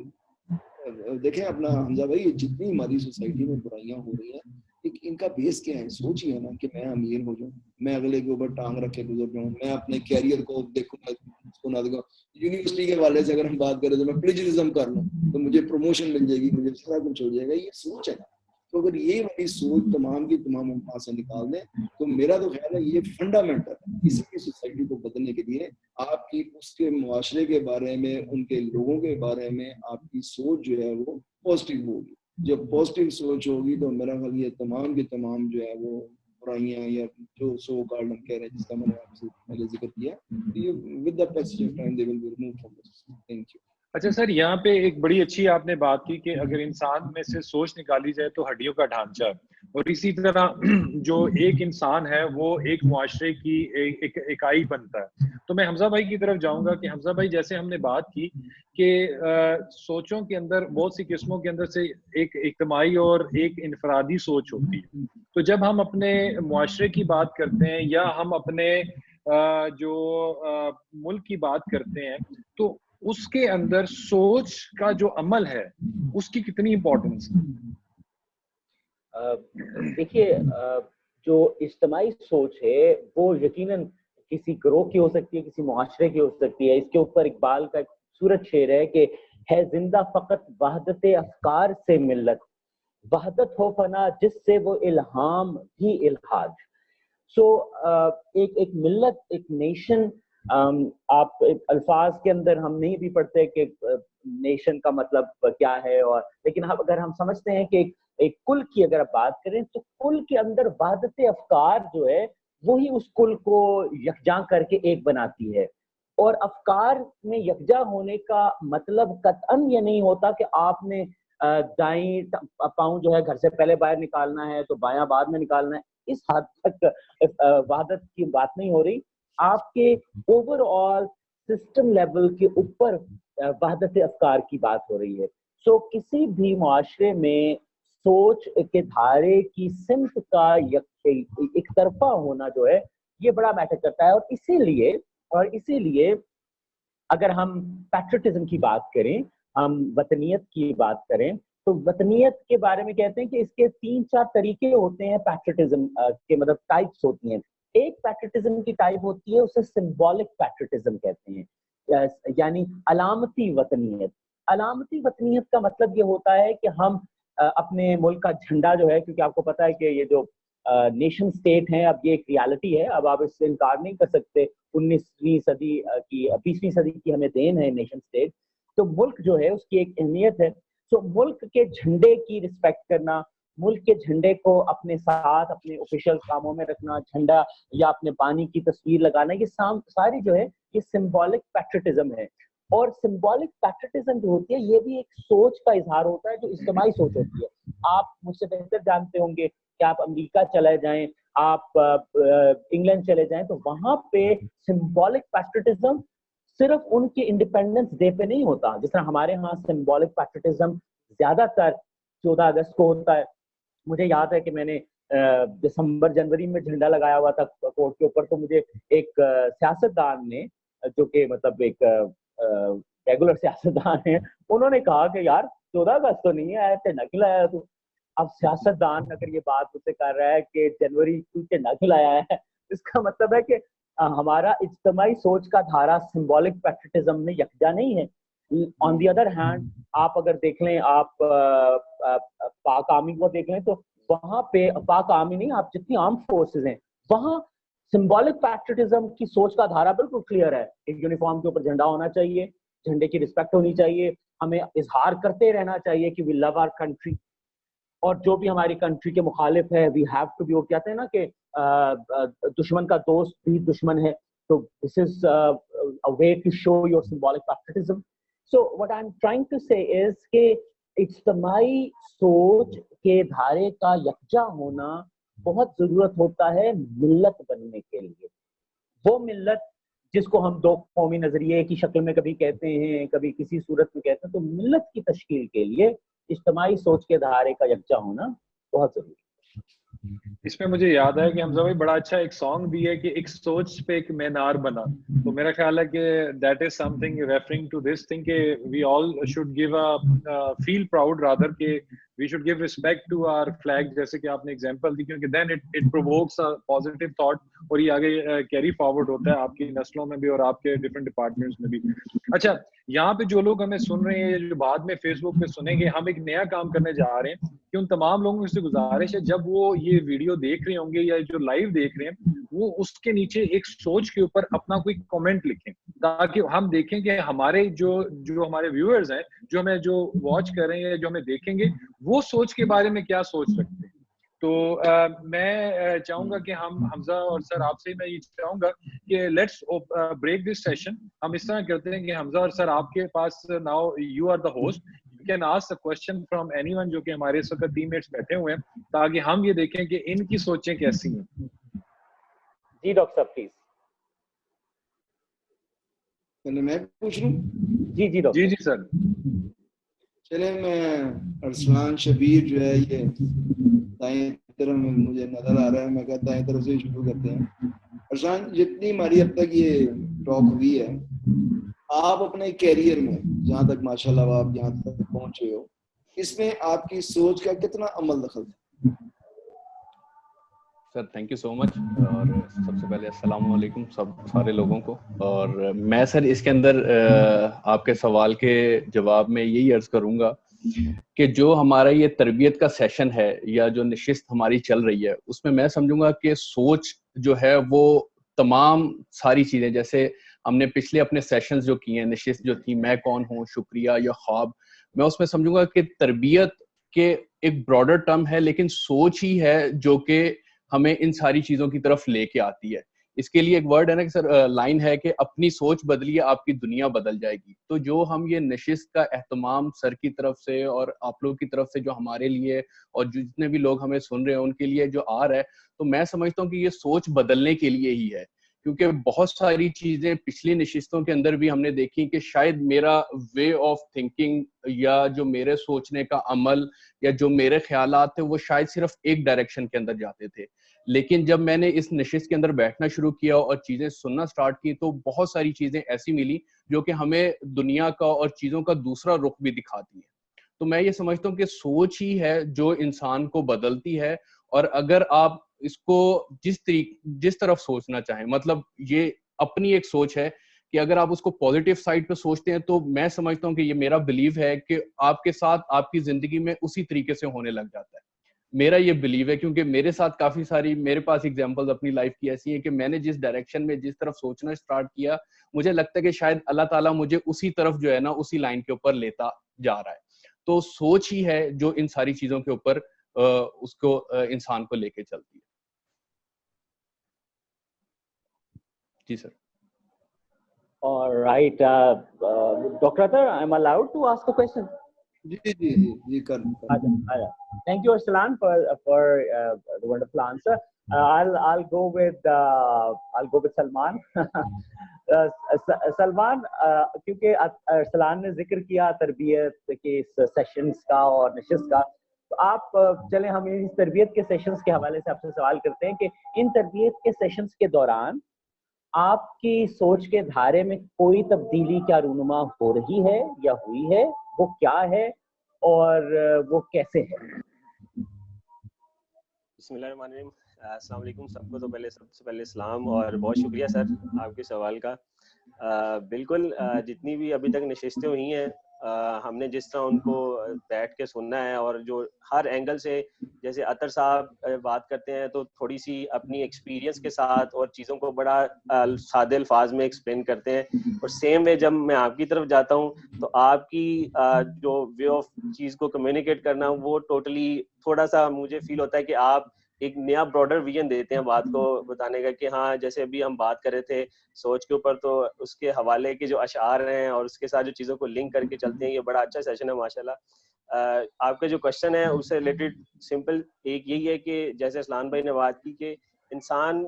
دیکھیں اپنا حمزہ بھائی، جتنی ہماری سوسائٹی میں برائیاں ہو رہی ہیں ان کا بیس کیا ہے؟ سوچ ہی ہے نا کہ میں امیر ہو جاؤں، میں اگلے کے اوپر ٹانگ رکھ کے گزر جاؤں، میں اپنے کیریئر کو دیکھوں گا، اس کو نہ دیکھوں. یونیورسٹی کے حوالے سے اگر ہم بات کریں تو میں پلیجرزم کر لوں تو مجھے پروموشن مل جائے گی، مجھے سارا کچھ ہو جائے گا. یہ سوچ ہے نا. تو اگر یہ والی سوچ تمام کی تمام ہم پاس سے نکال دیں تو میرا تو خیال ہے یہ فنڈامنٹل ہے کسی بھی سوسائٹی کو بدلنے کے لیے. آپ کی اس کے معاشرے کے بارے میں، ان کے لوگوں کے بارے میں آپ کی سوچ جو ہے وہ پازیٹیو ہوگی. جب پازیٹیو سوچ ہوگی تو میرا خیال یہ تمام کے تمام جو ہے وہ برائیاں یا جو سو کالڈ ہم کہہ رہے ہیں جس کا میں نے آپ سے پہلے ذکر کیا, یہ with the passage of time they will be removed from this. Thank you. اچھا سر, یہاں پہ ایک بڑی اچھی آپ نے بات کی کہ اگر انسان میں سے سوچ نکالی جائے تو ہڈیوں کا ڈھانچہ, اور اسی طرح جو ایک انسان ہے وہ ایک معاشرے کی ایک اکائی بنتا ہے. تو میں حمزہ بھائی کی طرف جاؤں گا کہ حمزہ بھائی جیسے ہم نے بات کی کہ سوچوں کے اندر بہت سی قسموں کے اندر سے ایک اجتماعی اور ایک انفرادی سوچ ہوتی ہے. تو جب ہم اپنے معاشرے کی بات کرتے ہیں یا ہم اپنے جو ملک کی بات کرتے ہیں تو اس کے اندر سوچ کا جو عمل ہے اس کی کتنی امپورٹنس ہے؟ دیکھیے جو اجتماعی سوچ ہے وہ یقیناً کسی گروہ کی ہو سکتی ہے, کسی معاشرے کی ہو سکتی ہے. اس کے اوپر اقبال کا ایک خوبصورت شعر ہے کہ ہے زندہ فقط وحدت افکار سے ملت, وحدت ہو فنا جس سے وہ الہام بھی الحاج. سو ایک ملت, ایک نیشن, آپ الفاظ کے اندر ہم نہیں بھی پڑھتے کہ نیشن کا مطلب کیا ہے, اور لیکن اگر ہم سمجھتے ہیں کہ ایک کل کی اگر آپ بات کریں تو کل کے اندر وحدت افکار جو ہے وہی اس کل کو یکجا کر کے ایک بناتی ہے. اور افکار میں یکجا ہونے کا مطلب قطعاً یہ نہیں ہوتا کہ آپ نے دائیں پاؤں جو ہے گھر سے پہلے باہر نکالنا ہے تو بایاں بعد میں نکالنا ہے. اس حد تک وحدت کی بات نہیں ہو رہی, آپ کے اوور آل سسٹم لیول کے اوپر وحدت افکار کی بات ہو رہی ہے. سو کسی بھی معاشرے میں سوچ کے دھارے کی سمت کا ایک طرفہ ہونا جو ہے یہ بڑا میٹر کرتا ہے. اور اسی لیے اگر ہم پیٹریٹزم کی بات کریں, ہم وطنیت کی بات کریں, تو وطنیت کے بارے میں کہتے ہیں کہ اس کے 3-4 طریقے ہوتے ہیں پیٹریٹزم کے, مطلب ٹائپس ہوتی ہیں. ایک پیٹریٹزم کی ٹائپ ہوتی ہے اسے سمبولک پیٹریٹزم کہتے ہیں, یعنی علامتی وطنیت. علامتی وطنیت کا مطلب یہ ہوتا ہے کہ ہم اپنے ملک کا جھنڈا جو ہے, کیونکہ آپ کو پتا ہے کہ یہ جو نیشن سٹیٹ ہیں اب یہ ایک ریالٹی ہے, اب آپ اس سے انکار نہیں کر سکتے. 19ویں صدی کی 20ویں صدی کی ہمیں دین ہے نیشن سٹیٹ. تو ملک جو ہے اس کی ایک اہمیت ہے. سو ملک کے جھنڈے کی رسپیکٹ کرنا, ملک کے جھنڈے کو اپنے ساتھ اپنے آفیشیل کاموں میں رکھنا, جھنڈا یا اپنے بانی کی تصویر لگانا, یہ ساری جو ہے یہ سمبولک پیٹریٹزم ہے. اور سمبولک پیٹریٹزم جو ہوتی ہے یہ بھی ایک سوچ کا اظہار ہوتا ہے جو اجتماعی سوچ ہوتی ہے. آپ مجھ سے بہتر جانتے ہوں گے کہ آپ امریکہ چلے جائیں, آپ انگلینڈ چلے جائیں, تو وہاں پہ سمبولک پیٹریٹزم صرف ان کے انڈیپینڈنس ڈے پہ نہیں ہوتا, جس طرح ہمارے ہاں سمبولک پیٹریٹزم زیادہ تر 14 اگست کو ہوتا ہے. مجھے یاد ہے کہ میں نے دسمبر جنوری میں جھنڈا لگایا ہوا تھا کورٹ کے اوپر, تو مجھے ایک سیاستدان نے, جو کہ مطلب ایک ریگولر سیاستدان ہیں, انہوں نے کہا کہ یار 14 اگست تو نہیں ہے, جھنڈا کیوں لایا تو. اب سیاستدان اگر یہ بات مجھ سے کر رہا ہے کہ جنوری کیوں جھنڈا کیوں لایا ہے, اس کا مطلب ہے کہ ہمارا اجتماعی سوچ کا دھارا سمبولک پیٹریٹزم میں یکجا نہیں ہے. آن دی ادر ہینڈ آپ اگر دیکھ لیں, آپ پاک آرمی کو دیکھ لیں, تو وہاں پہ پاک آرمی نہیں, آپ جتنی آرم فورسز ہیں وہاں سمبولک پیٹریٹزم کی سوچ کا دھارا بالکل کلیئر ہے. ایک یونیفارم کے اوپر جھنڈا ہونا چاہیے, جھنڈے کی رسپیکٹ ہونی چاہیے, ہمیں اظہار کرتے رہنا چاہیے کہ وی لو آور کنٹری. اور جو بھی ہماری کنٹری کے مخالف ہے وی ہیو ٹو بی, وہ کہتے ہیں نا کہ دشمن کا دوست بھی دشمن ہے. تو دس از a way to show your symbolic patriotism. So what I'm trying to say is کہ اجتماعی سوچ کے دھارے کا یکجا ہونا بہت ضرورت ہوتا ہے ملت بننے کے لیے. وہ ملت جس کو ہم 2 قومی نظریے کی شکل میں کبھی کہتے ہیں, کبھی کسی صورت میں کہتے ہیں, تو ملت کی تشکیل کے لیے اجتماعی سوچ کے دھارے کا یکجا ہونا بہت ضروری ہے. اس میں مجھے یاد ہے کہ حمزہ بھائی بڑا اچھا ایک سانگ بھی ہے کہ ایک سوچ پہ ایک مینار بنا. تو میرا خیال ہے کہ that is something referring to this thing کہ we all should give feel proud rather کہ we should give respect to our flag, جیسے کہ آپ نے ایگزامپل دی, کیونکہ then it provokes positive thought اور یہ آگے کیری فارورڈ ہوتا ہے آپ کی نسلوں میں بھی اور آپ کے ڈفرینٹ ڈپارٹمنٹس میں بھی. اچھا, یہاں پہ جو لوگ ہمیں سن رہے ہیں, جو بعد میں فیس بک پہ سنیں گے, ہم ایک نیا کام کرنے جا رہے ہیں کہ ان تمام لوگوں سے گزارش ہے جب وہ یہ ویڈیو دیکھ رہے ہوں گے یا جو لائیو دیکھ رہے ہیں وہ اس کے نیچے ایک سوچ کے اوپر اپنا کوئی کامنٹ لکھیں تاکہ ہم دیکھیں کہ ہمارے جو ہمارے ویورز ہیں جو ہمیں جو واچ کر رہے ہیں جو ہمیں دیکھیں گے وہ سوچ کے بارے میں کیا سوچ رکھتے ہیں. تو میں چاہوں گا کہ ہم حمزہ اور سر آپ سے میں یہ چاہوں گا کہ لیٹس بریک دس سیشن. ہم اس طرح کرتے ہیں کہ حمزہ اور سر آپ کے پاس now you are the host, you can ask a question from any one جو کہ ہمارے اس وقت ٹیم میٹس بیٹھے ہوئے ہیں تاکہ ہم یہ دیکھیں کہ ان کی سوچیں کیسی ہیں. جی ڈاکٹر صاحب پلیز. پہلے میں پوچھ لوں. جی جی ڈاکٹر. جی جی سر. چلے میں ارسلان شبیر جو ہے یہ دائیں طرف مجھے نظر آ رہا ہے, میں کہتا دائیں طرف سے شروع کرتے ہیں. ارسلان جتنی ہماری اب تک یہ ٹاک ہوئی ہے, آپ اپنے کیریئر میں جہاں تک ماشاءاللہ آپ جہاں تک پہنچے ہو, اس میں آپ کی سوچ کا کتنا عمل دخل ہے؟ سر تھینک یو سو مچ, اور سب سے پہلے السلام علیکم سارے لوگوں کو. اور میں سر اس کے اندر آپ کے سوال کے جواب میں یہی عرض کروں گا کہ جو ہمارا یہ تربیت کا سیشن ہے یا جو نشست ہماری چل رہی ہے اس میں میں سمجھوں گا کہ سوچ جو ہے وہ تمام ساری چیزیں, جیسے ہم نے پچھلے اپنے سیشنز جو کیے ہیں, نشست جو تھی میں کون ہوں, شکریہ یا خواب, میں اس میں سمجھوں گا کہ تربیت کے ایک براڈر ٹرم ہے لیکن سوچ ہی ہے جو کہ ہمیں ان ساری چیزوں کی طرف لے کے آتی ہے. اس کے لیے ایک ورڈ ہے نا کہ سر لائن ہے کہ اپنی سوچ بدلیے آپ کی دنیا بدل جائے گی. تو جو ہم یہ نشست کا اہتمام سر کی طرف سے اور آپ لوگ کی طرف سے جو ہمارے لیے اور جتنے بھی لوگ ہمیں سن رہے ہیں ان کے لیے جو آ رہا ہے, تو میں سمجھتا ہوں کہ یہ سوچ بدلنے کے لیے ہی ہے, کیونکہ بہت ساری چیزیں پچھلی نشستوں کے اندر بھی ہم نے دیکھی کہ شاید میرا وے آف تھنکنگ یا جو میرے سوچنے کا عمل یا جو میرے خیالات تھے وہ شاید صرف ایک ڈائریکشن کے اندر جاتے تھے. لیکن جب میں نے اس نشست کے اندر بیٹھنا شروع کیا اور چیزیں سننا سٹارٹ کی تو بہت ساری چیزیں ایسی ملی جو کہ ہمیں دنیا کا اور چیزوں کا دوسرا رخ بھی دکھاتی ہیں. تو میں یہ سمجھتا ہوں کہ سوچ ہی ہے جو انسان کو بدلتی ہے, اور اگر آپ اس کو جس طرف سوچنا چاہیں, مطلب یہ اپنی ایک سوچ ہے کہ اگر آپ اس کو پازیٹیو سائڈ پہ سوچتے ہیں تو میں سمجھتا ہوں کہ یہ میرا بلیو ہے کہ آپ کے ساتھ آپ کی زندگی میں اسی طریقے سے ہونے لگ جاتا ہے. میرا یہ بلیو ہے کیونکہ میرے ساتھ کافی ساری میرے پاس ایگزامپلز اپنی لائف کی ایسی ہیں کہ میں نے جس ڈائریکشن میں جس طرف سوچنا اسٹارٹ کیا مجھے لگتا ہے کہ شاید اللہ تعالیٰ مجھے اسی طرف جو ہے نا اسی لائن کے اوپر لیتا جا رہا ہے. تو سوچ ہی ہے جو ان ساری چیزوں کے اوپر اس کو انسان کو لے کے چلتی ہے. جی سر. Alright, Dr. Athar, I'm allowed to ask a question? جی کر. Thank you, Arsalan, for the wonderful answer. I'll go with Salman. Salman, کیونکہ ارسلان نے ذکر کیا تربیت کے سیشنز کا اور نشست کا, تو آپ چلیں ہم اس تربیت کے سیشنز کے حوالے سے آپ سے سوال کرتے ہیں کہ ان تربیت کے سیشنز کے دوران آپ کی سوچ کے دھارے میں کوئی تبدیلی کیا رونما ہو رہی ہے یا ہوئی ہے, وہ کیا ہے اور وہ کیسے ہے؟ بسم اللہ الرحمن الرحیم. السلام علیکم سب کو. تو سب سے پہلے اسلام اور بہت شکریہ سر آپ کے سوال کا. بالکل جتنی بھی ابھی تک نشستیں ہوئی ہیں ہم نے جس طرح ان کو بیٹھ کے سننا ہے, اور جو ہر اینگل سے جیسے عطر صاحب بات کرتے ہیں تو تھوڑی سی اپنی ایکسپیرینس کے ساتھ اور چیزوں کو بڑا سادے الفاظ میں ایکسپلین کرتے ہیں, اور سیم وے جب میں آپ کی طرف جاتا ہوں تو آپ کی جو وے آف چیز کو کمیونیکیٹ کرنا وہ ٹوٹلی تھوڑا سا مجھے فیل ہوتا ہے کہ آپ ایک نیا براڈر ویژن دیتے ہیں بات کو بتانے کا, کہ ہاں جیسے ابھی ہم بات کر رہے تھے سوچ کے اوپر, تو اس کے حوالے کے جو اشعار ہیں اور اس کے ساتھ جو چیزوں کو لنک کر کے چلتے ہیں, یہ بڑا اچھا سیشن ہے ماشاءاللہ. آپ کا جو کوشچن ہے اس سے ریلیٹڈ سمپل ایک یہی ہے کہ جیسے اسلان بھائی نے بات کی کہ انسان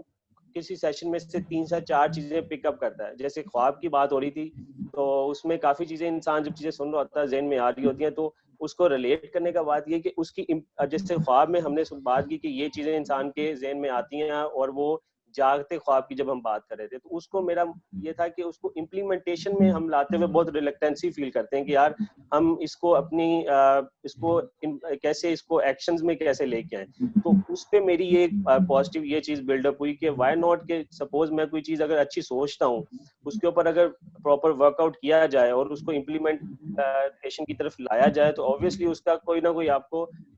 کسی سیشن میں سے 3 سے 4 چیزیں پک اپ کرتا ہے. جیسے خواب کی بات ہو رہی تھی تو اس میں کافی چیزیں انسان جب چیزیں سن رہا ہوتا ہے ذہن میں آ رہی ہوتی ہیں, تو اس کو ریلیٹ کرنے کا بات یہ کہ اس کی جیسے خواب میں ہم نے بات کی کہ یہ چیزیں انسان کے ذہن میں آتی ہیں, اور وہ جاگتے خواب کی جب ہم بات کر رہے تھے تو اس کو میرا یہ تھا کہ اس کو امپلیمنٹیشن میں ہم لاتے ہوئے بہت ریلیکٹنسی فیل کرتے ہیں کہ یار ہم اس کو اپنی اس کو کیسے اس کو ایکشنز میں کیسے لے کے آئیں. تو اس پہ میری یہ پازیٹیو یہ چیز بلڈ اپ ہوئی کہ وائی ناٹ کہ سپوز میں کوئی چیز اگر اچھی سوچتا ہوں اس کے اوپر اگر پراپر ورک آؤٹ کیا جائے اور اس کو امپلیمنٹیشن کی طرف لایا جائے تو obviously اس کا کوئی نہ کوئی آپ کو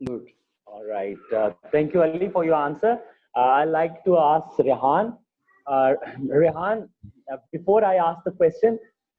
Good. All right. Thank you, Ali, for your answer. I'd like to ask Rehan. Rehan, before I ask the question,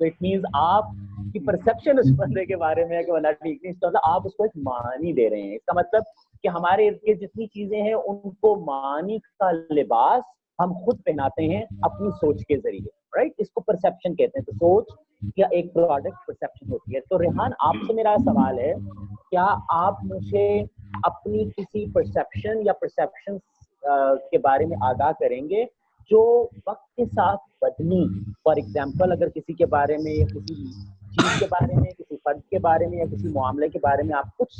تو اٹ مینس آپ کی پرسپشن اس بندے کے بارے میں ہے کہ بندہ ٹھیک نہیں, تو آپ اس کو ایک معنی دے رہے ہیں. اس کا مطلب کہ ہمارے ارد گرد جتنی چیزیں ہیں ان کو معنی کا لباس ہم خود پہناتے ہیں اپنی سوچ کے ذریعے, رائٹ. اس کو پرسپشن کہتے ہیں. تو سوچ یا ایک پروڈکٹ پرسپشن ہوتی ہے. تو ریحان آپ سے میرا سوال ہے, کیا آپ مجھے اپنی کسی پرسپشن یا پرسپشن کے بارے میں آگاہ کریں گے جو وقت کے ساتھ بدلی؟ فار ایگزامپل اگر کسی کے بارے میں یا کسی چیز کے بارے میں, کسی فرد کے بارے میں یا کسی معاملے کے بارے میں آپ کچھ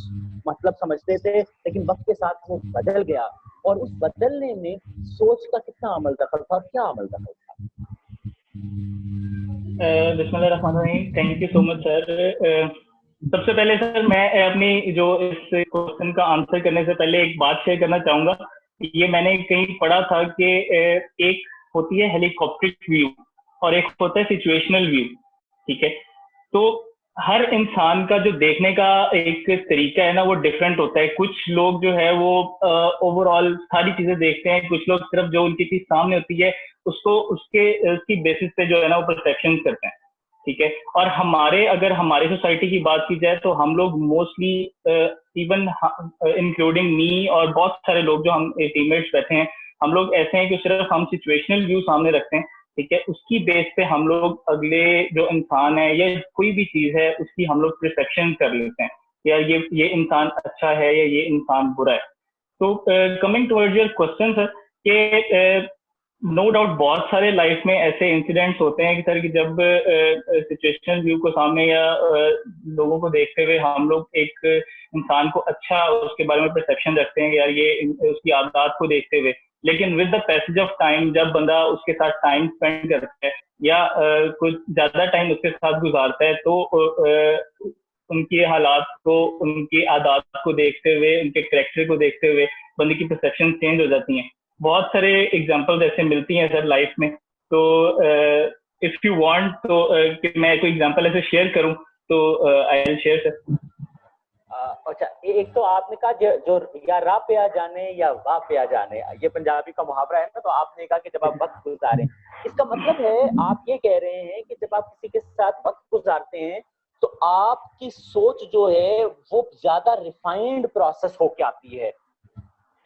مطلب سمجھتے تھے لیکن وقت کے ساتھ وہ بدل گیا, اور اس بدلنے میں سوچ کا کتنا عمل دخل تھا اور کیا عمل دخل تھا؟ بسم اللہ الرحمن الرحیم. تھینک یو سو مچ سر. سب سے پہلے سر میں اپنی جو اس کوشچن کا آنسر کرنے سے پہلے ایک بات شیئر کرنا چاہوں گا. یہ میں نے کہیں پڑھا تھا کہ ایک ہوتی ہے ہیلی کاپٹرک ویو اور ایک ہوتا ہے سچویشنل ویو, ٹھیک ہے. تو ہر انسان کا جو دیکھنے کا ایک طریقہ ہے نا وہ ڈفرینٹ ہوتا ہے. کچھ لوگ جو ہے وہ اوور آل ساری چیزیں دیکھتے ہیں, کچھ لوگ صرف جو ان کی چیز سامنے ہوتی ہے اس کی بیسس پہ جو ہے نا وہ پرسیپشن کرتے ہیں, ٹھیک ہے. اور اگر ہمارے سوسائٹی کی بات کی جائے تو ہم لوگ موسٹلی ایون انکلوڈنگ می اور بہت سارے لوگ جو ہم ٹیم میٹس بیٹھے ہیں, ہم لوگ ایسے ہیں کہ صرف ہم سچویشنل ویو سامنے رکھتے ہیں, ٹھیک ہے. اس کی بیس پہ ہم لوگ اگلے جو انسان ہے یا کوئی بھی چیز ہے اس کی ہم لوگ پرسیپشن کر لیتے ہیں, یا یہ انسان اچھا ہے یا یہ انسان برا ہے. تو کمنگ ٹورڈ یور کوسچن سر, کہ نو ڈاؤٹ بہت سارے لائف میں ایسے انسیڈنٹس ہوتے ہیں کہ سر کہ جب سچویشنل ویو کو سامنے یا لوگوں کو دیکھتے ہوئے ہم لوگ ایک انسان کو اچھا اس کے بارے میں پرسیپشن رکھتے ہیں کہ یار یہ اس کی عادات کو دیکھتے ہوئے, لیکن with the passage of time جب بندہ اس کے ساتھ ٹائم اسپینڈ کرتا ہے یا کچھ زیادہ ٹائم اس کے ساتھ گزارتا ہے تو ان کے حالات کو, ان کی عادات کو دیکھتے ہوئے, ان کے کریکٹر کو دیکھتے ہوئے بندے کی پرسیپشن چینج ہو جاتی ہیں. بہت سارے ایگزامپل ایسے ملتی ہیں سر لائف میں. تو اف یو وانٹ تو کہ میں کوئی ایگزامپل ایسے شیئر کروں تو آئی ول شیئر سر. اچھا, ایک تو آپ نے کہا جو یا راہ پہ آ جانے یا واہ پہ آ جانے, یہ پنجابی کا محاورہ ہے نا. تو آپ نے کہا کہ جب آپ وقت گزاریں, اس کا مطلب ہے آپ یہ کہہ رہے ہیں کہ جب آپ کسی کے ساتھ وقت گزارتے ہیں تو آپ کی سوچ جو ہے وہ زیادہ ریفائنڈ پروسیس ہو کے آتی ہے.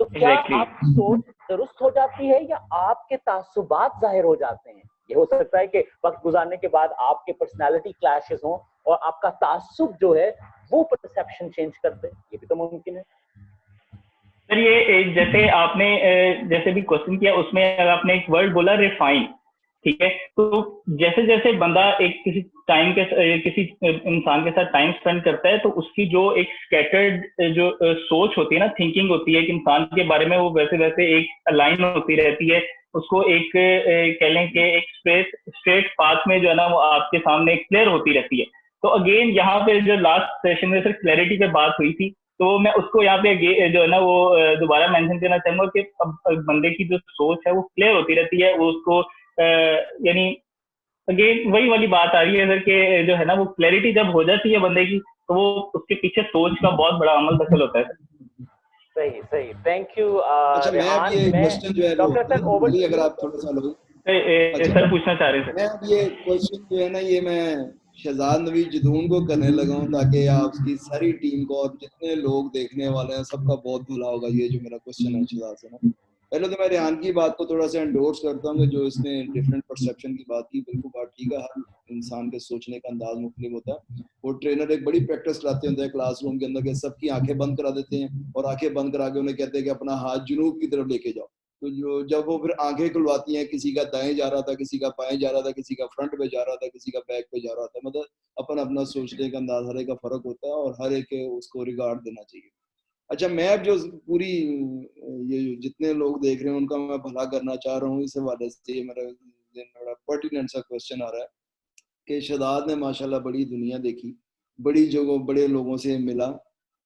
تو کیا آپ کی سوچ درست ہو جاتی ہے یا آپ کے تعصبات ظاہر ہو جاتے ہیں؟ یہ ہو سکتا ہے کہ وقت گزارنے کے بعد آپ کے پرسنالٹی کلیشز ہوں اور آپ کا تعصب جو ہے وہ پرسیپشن چینج کر دے, یہ بھی تو ممکن ہے. سر یہ جیسے آپ نے جیسے بھی کوشچن کیا اس میں آپ نے ایک ورڈ بولا ریفائن, ٹھیک ہے. تو جیسے جیسے بندہ ایک کسی انسان کے ساتھ ٹائم اسپینڈ کرتا ہے تو اس کی جو ایک اسکیٹرڈ جو سوچ ہوتی ہے نا, تھنکنگ ہوتی ہے ایک انسان کے بارے میں, وہ ویسے ویسے ایک الائن ہوتی رہتی ہے. اس کو ایک کہہ لیں کہ ایک اسٹریٹ پاتھ میں جو ہے نا وہ آپ کے سامنے کلیئر ہوتی رہتی ہے. تو اگین یہاں پہ جو لاسٹ سیشن میں سر کلیئرٹی پہ بات ہوئی تھی, تو میں اس کو یہاں پہ جو ہے نا وہ دوبارہ مینشن کرنا چاہوں گا کہ اب بندے کی جو سوچ ہے وہ کلیئر ہوتی رہتی ہے. وہ اس کو یعنی اگین وہی والی بات آ رہی ہے سر کہ جو ہے نا وہ کلیئرٹی جب ہو جاتی ہے بندے کی تو وہ اس کے پیچھے سوچ کا بہت بڑا عمل دخل ہوتا ہے. صحیح, تھینک یو. اچھا میں اب یہ کوسچن جو ہے علی اگر آپ تھوڑا سا لو سر پوچھنا چاہ رہے ہیں. میں اب یہ کوسچن جو ہے نا یہ میں شہزاد نوید جدون کو کرنے لگا ہوں تاکہ آپ کی ساری ٹیم کو اور جتنے لوگ دیکھنے والے ہیں سب کا بہت بھلا ہوگا یہ جو میرا کوسچن ہے شہزاد سے نا. پہلے تو میں ریحان کی بات کو تھوڑا سا انڈورس کرتا ہوں کہ جو اس نے ڈفرینٹ پرسیپشن کی بات کی, بالکل بات ٹھیک ہے. ہر انسان کے سوچنے کا انداز مختلف ہوتا ہے. وہ ٹرینر ایک بڑی پریکٹس کراتے ہوتے ہیں کلاس روم کے اندر کہ سب کی آنکھیں بند کرا دیتے ہیں اور آنکھیں بند کرا کے انہیں کہتے ہیں کہ اپنا ہاتھ جنوب کی طرف لے کے جاؤ. تو جب وہ پھر آنکھیں کھلواتی ہیں, کسی کا دائیں جا رہا تھا, کسی کا بائیں جا رہا تھا, کسی کا فرنٹ پہ جا رہا تھا, کسی کا بیک پہ جا رہا تھا, مطلب اپنا سوچنے کا انداز ہر ایک کا فرق ہوتا ہے اور ہر ایک اس کو ریگارڈ دینا چاہیے. اچھا میں اب جو پوری یہ جتنے لوگ دیکھ رہے ہیں ان کا میں بھلا کرنا چاہ رہا ہوں, اس حوالے سے یہ میرا بڑا پرٹیننٹ سا کوسچن آ رہا ہے کہ شہزاد نے ماشاءاللہ بڑی دنیا دیکھی, بڑی جگہوں بڑے لوگوں سے ملا,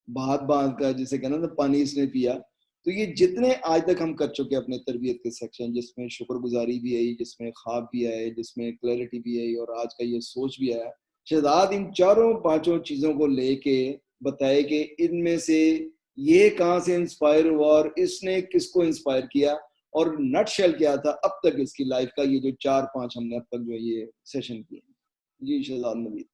بات کا جسے کہنا نا پانی اس نے پیا. تو یہ جتنے آج تک ہم کر چکے اپنے تربیت کے سیکشن, جس میں شکر گزاری بھی آئی, جس میں خواب بھی آئے, جس میں کلیئرٹی بھی آئی اور آج کا یہ سوچ بھی آیا, شہزاد ان 4-5 چیزوں کو لے کے بتائے کہ ان میں سے یہ کہاں سے انسپائر ہوا اور اس نے کس کو انسپائر کیا اور نٹ شیل کیا تھا اب تک اس کی لائف کا, یہ جو 4-5 ہم نے اب تک جو یہ سیشن کیے. جی شہزاد نوید.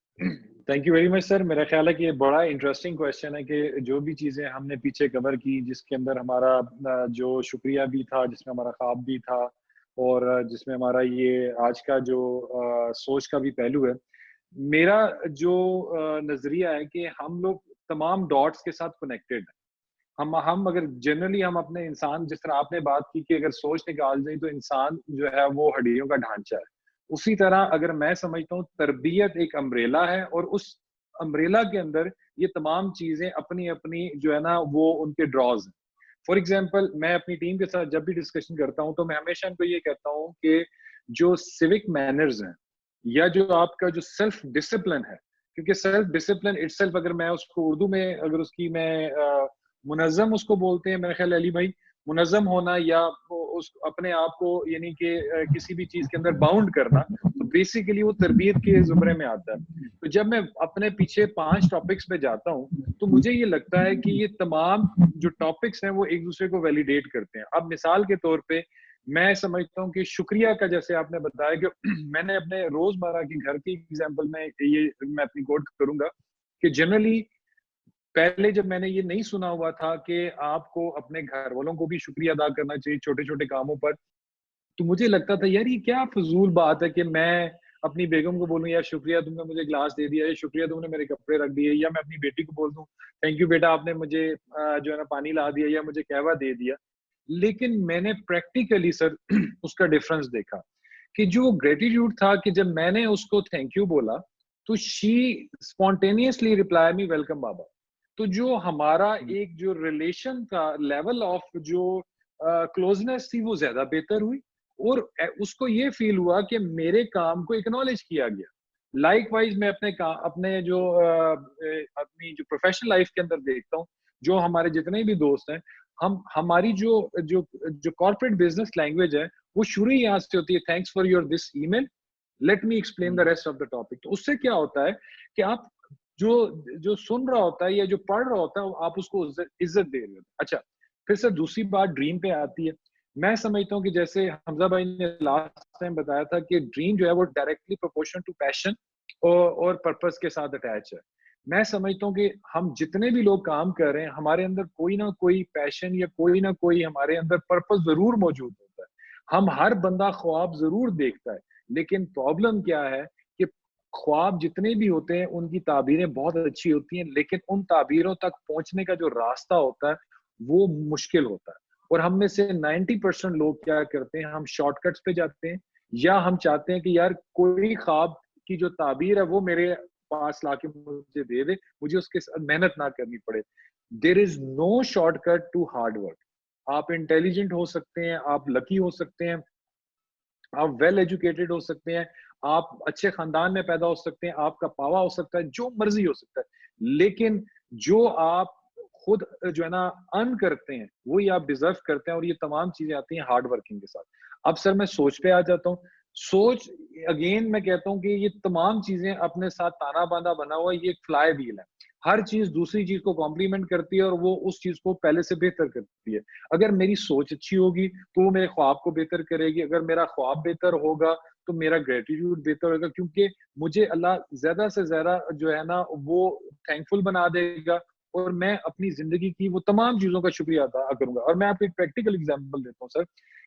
تھینک یو ویری مچ سر. میرا خیال ہے کہ یہ بڑا انٹرسٹنگ کویشچن ہے کہ جو بھی چیزیں ہم نے پیچھے کور کی جس کے اندر ہمارا جو شکریہ بھی تھا, جس میں ہمارا خواب بھی تھا, اور جس میں ہمارا یہ آج کا جو سوچ کا بھی پہلو ہے, میرا جو نظریہ ہے کہ ہم لوگ تمام ڈاٹس کے ساتھ کنیکٹڈ ہیں. ہم اگر جنرلی ہم اپنے انسان, جس طرح آپ نے بات کی کہ اگر سوچ نکال دیں تو انسان جو ہے وہ ہڈیوں کا ڈھانچہ ہے, اسی طرح اگر میں سمجھتا ہوں تربیت ایک امبریلا ہے, اور اس امبریلا کے اندر یہ تمام چیزیں اپنی اپنی جو ہے نا وہ ان کے ڈراز ہیں. فار ایگزامپل میں اپنی ٹیم کے ساتھ جب بھی ڈسکشن کرتا ہوں تو میں ہمیشہ ان کو یہ کہتا ہوں کہ جو سیوک مینرز ہیں یا جو آپ کا جو سیلف ڈسپلن ہے, کیونکہ سیلف ڈسپلن اٹ سیلف اگر میں اس کو اردو میں اگر اس کی میں منظم اس کو بولتے ہیں میرے خیال علی بھائی, منظم ہونا یا اس اپنے آپ کو یعنی کہ کسی بھی چیز کے اندر باؤنڈ کرنا, تو بیسیکلی وہ تربیت کے زمرے میں آتا ہے. تو جب میں اپنے پیچھے 5 ٹاپکس پہ جاتا ہوں تو مجھے یہ لگتا ہے کہ یہ تمام جو ٹاپکس ہیں وہ ایک دوسرے کو ویلیڈیٹ کرتے ہیں. اب مثال کے طور پہ میں سمجھتا ہوں کہ شکریہ کا, جیسے آپ نے بتایا کہ میں نے اپنے روزمرہ کی گھر کی ایگزامپل میں یہ میں اپنی کوٹ کروں گا کہ جنرلی پہلے جب میں نے یہ نہیں سنا ہوا تھا کہ آپ کو اپنے گھر والوں کو بھی شکریہ ادا کرنا چاہیے چھوٹے چھوٹے کاموں پر, تو مجھے لگتا تھا یار یہ کیا فضول بات ہے کہ میں اپنی بیگم کو بولوں یار شکریہ تم نے مجھے گلاس دے دیا, یا شکریہ تم نے میرے کپڑے رکھ دیے, یا میں اپنی بیٹی کو بول دوں تھینک یو بیٹا آپ نے مجھے جو ہے نا پانی لا دیا یا مجھے قہوہ دے دیا. لیکن میں نے پریکٹیکلی سر اس کا ڈفرنس دیکھا کہ جو گریٹیٹیوڈ تھا کہ جب میں نے اس کو تھینک یو بولا تو شی اسپونٹینیسلی ریپلائی می ویلکم بابا. تو جو ہمارا ایک جو ریلیشن کا لیول آف جو کلوزنس تھی وہ زیادہ بہتر ہوئی, اور اس کو یہ فیل ہوا کہ میرے کام کو اکنالج کیا گیا. لائک وائز میں اپنے جو اپنی جو پروفیشنل لائف کے اندر دیکھتا ہوں, جو ہمارے جتنے بھی دوست ہیں, ہماری جو کارپوریٹ بزنس لینگویج ہے وہ شروع یہاں سے ہوتی ہے, thanks for your this email, let me explain the rest of the topic. تو اس سے کیا ہوتا ہے کہ آپ جو سن رہا ہوتا ہے یا جو پڑھ رہا ہوتا ہے آپ اس کو عزت دے رہے ہوتے. اچھا پھر سر دوسری بات ڈریم پہ آتی ہے. میں سمجھتا ہوں کہ جیسے حمزہ بھائی نے لاسٹ ٹائم بتایا تھا کہ ڈریم جو ہے وہ ڈائریکٹلی پروپورشن ٹو پیشن اور پرپس کے ساتھ اٹیچ ہے. میں سمجھتا ہوں کہ ہم جتنے بھی لوگ کام کر رہے ہیں ہمارے اندر کوئی نہ کوئی پیشن یا کوئی نہ کوئی ہمارے اندر پرپس ضرور موجود ہوتا ہے. ہم ہر بندہ خواب ضرور دیکھتا ہے, لیکن پرابلم کیا ہے کہ خواب جتنے بھی ہوتے ہیں ان کی تعبیریں بہت اچھی ہوتی ہیں, لیکن ان تعبیروں تک پہنچنے کا جو راستہ ہوتا ہے وہ مشکل ہوتا ہے. اور ہم میں سے 90% لوگ کیا کرتے ہیں, ہم شارٹ کٹس پہ جاتے ہیں, یا ہم چاہتے ہیں کہ یار کوئی خواب کی جو تعبیر ہے وہ میرے پاس لا کے مجھے دے دے, مجھے اس کے ساتھ محنت نہ کرنی پڑے. There is no shortcut to hard work. آپ انٹیلیجنٹ ہو سکتے ہیں, آپ لکی ہو سکتے ہیں, آپ ویل ایجوکیٹڈ ہو سکتے ہیں, آپ اچھے خاندان میں پیدا ہو سکتے ہیں, آپ کا پاوا ہو سکتا ہے, جو مرضی ہو سکتا ہے, لیکن جو آپ خود جو ہے نا ارن کرتے ہیں وہی آپ ڈیزرو کرتے ہیں, اور یہ تمام چیزیں آتی ہیں ہارڈ ورکنگ کے ساتھ. اب سر میں سوچ پہ آ جاتا ہوں. سوچ اگین میں کہتا ہوں کہ یہ تمام چیزیں اپنے ساتھ تانا باندھا بنا ہوا, یہ ایک فلائی ویل ہے. ہر چیز دوسری چیز کو کمپلیمنٹ کرتی ہے اور وہ اس چیز کو پہلے سے بہتر کرتی ہے. اگر میری سوچ اچھی ہوگی تو وہ میرے خواب کو بہتر کرے گی, اگر میرا خواب بہتر ہوگا تو میرا گریٹیٹیوڈ بہتر ہوگا, کیونکہ مجھے اللہ زیادہ سے زیادہ جو ہے نا وہ تھینکفل بنا دے گا, اور میں اپنی زندگی کی وہ تمام چیزوں کا شکریہ ادا کروں گا. اور میں آپ کو ایک پریکٹیکل ایگزامپل دیتا ہوں سر,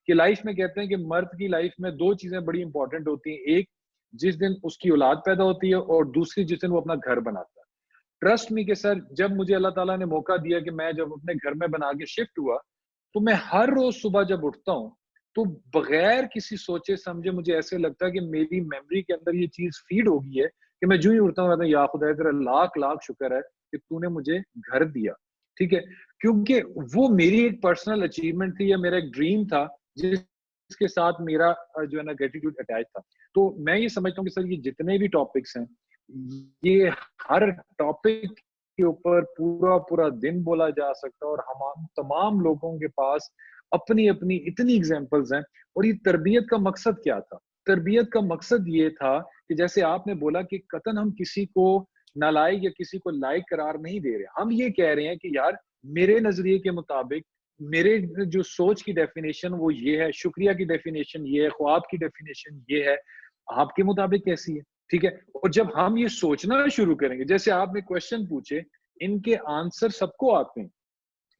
کہ لائف میں کہتے ہیں کہ مرد کی لائف میں 2 چیزیں بڑی امپورٹنٹ ہوتی ہیں, ایک جس دن اس کی اولاد پیدا ہوتی ہے, اور دوسری جس دن وہ اپنا گھر بناتا ہے. ٹرسٹ می کہ سر جب مجھے اللہ تعالیٰ نے موقع دیا کہ میں جب اپنے گھر میں بنا کے شفٹ ہوا, تو میں ہر روز صبح جب اٹھتا ہوں تو بغیر کسی سوچے سمجھے مجھے ایسے لگتا ہے کہ میری میموری کے اندر یہ چیز فیڈ ہو گئی ہے کہ میں جو ہی اٹھتا ہوں کہتا ہوں یا خدا تیرا لاکھ لاکھ شکر ہے کہ تو نے مجھے گھر دیا. ٹھیک ہے, کیونکہ وہ میری ایک پرسنل اچیومنٹ تھی یا میرا ایک ڈریم تھا جس کے ساتھ میرا جو ہے نا گریٹیٹیوڈ اٹیچ تھا. تو میں یہ سمجھتا ہوں کہ سر یہ جتنے بھی ٹاپکس ہیں, یہ ہر ٹاپک کے اوپر پورا دن بولا جا سکتا ہے, اور ہم تمام لوگوں کے پاس اپنی اپنی اتنی ایگزامپلز ہیں. اور یہ تربیت کا مقصد کیا تھا؟ تربیت کا مقصد یہ تھا کہ جیسے آپ نے بولا کہ قطعاً ہم کسی کو نالائق یا کسی کو لائق قرار نہیں دے رہے, ہم یہ کہہ رہے ہیں کہ یار میرے نظریے کے مطابق میرے جو سوچ کی ڈیفینیشن وہ یہ ہے, شکریہ کی ڈیفینیشن یہ ہے, خواب کی ڈیفینیشن یہ ہے, آپ کے مطابق کیسی ہے؟ ٹھیک ہے. اور جب ہم یہ سوچنا شروع کریں گے, جیسے آپ نے کوشچن پوچھے, ان کے آنسر سب کو آتے ہیں,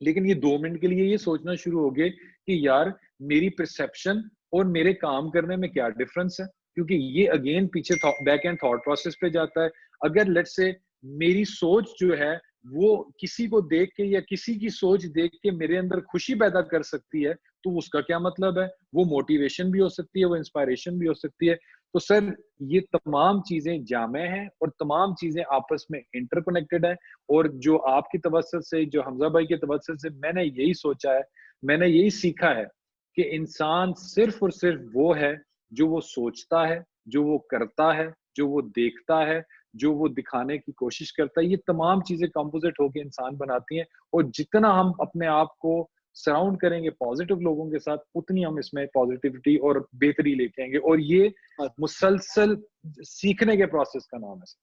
لیکن یہ 2 منٹ کے لیے یہ سوچنا شروع ہو گئے کہ یار میری پرسیپشن اور میرے کام کرنے میں کیا ڈفرنس ہے, کیونکہ یہ اگین پیچھے بیک اینڈ تھاٹ پروسیس پہ جاتا ہے. اگر لیٹ سے میری سوچ جو ہے وہ کسی کو دیکھ کے یا کسی کی سوچ دیکھ کے میرے اندر خوشی پیدا کر سکتی ہے, تو اس کا کیا مطلب ہے؟ وہ موٹیویشن بھی ہو سکتی ہے, وہ انسپائریشن بھی ہو سکتی ہے. تو سر یہ تمام چیزیں جامع ہیں اور تمام چیزیں آپس میں انٹر کنیکٹڈ ہیں. اور جو آپ کی توسط سے, جو حمزہ بھائی کے توسط سے میں نے یہی سوچا ہے, میں نے یہی سیکھا ہے کہ انسان صرف اور صرف وہ ہے جو وہ سوچتا ہے, جو وہ کرتا ہے, جو وہ دیکھتا ہے, جو وہ دکھانے کی کوشش کرتا ہے. یہ تمام چیزیں کمپوزٹ ہو کے انسان بناتی ہیں, اور جتنا ہم اپنے آپ کو سراؤنڈ کریں گے پازیٹیو لوگوں کے ساتھ, اتنی ہم اس میں پازیٹیوٹی اور بہتری لے کے آئیں گے. اور یہ مسلسل سیکھنے کے پروسیس کا نام ہے.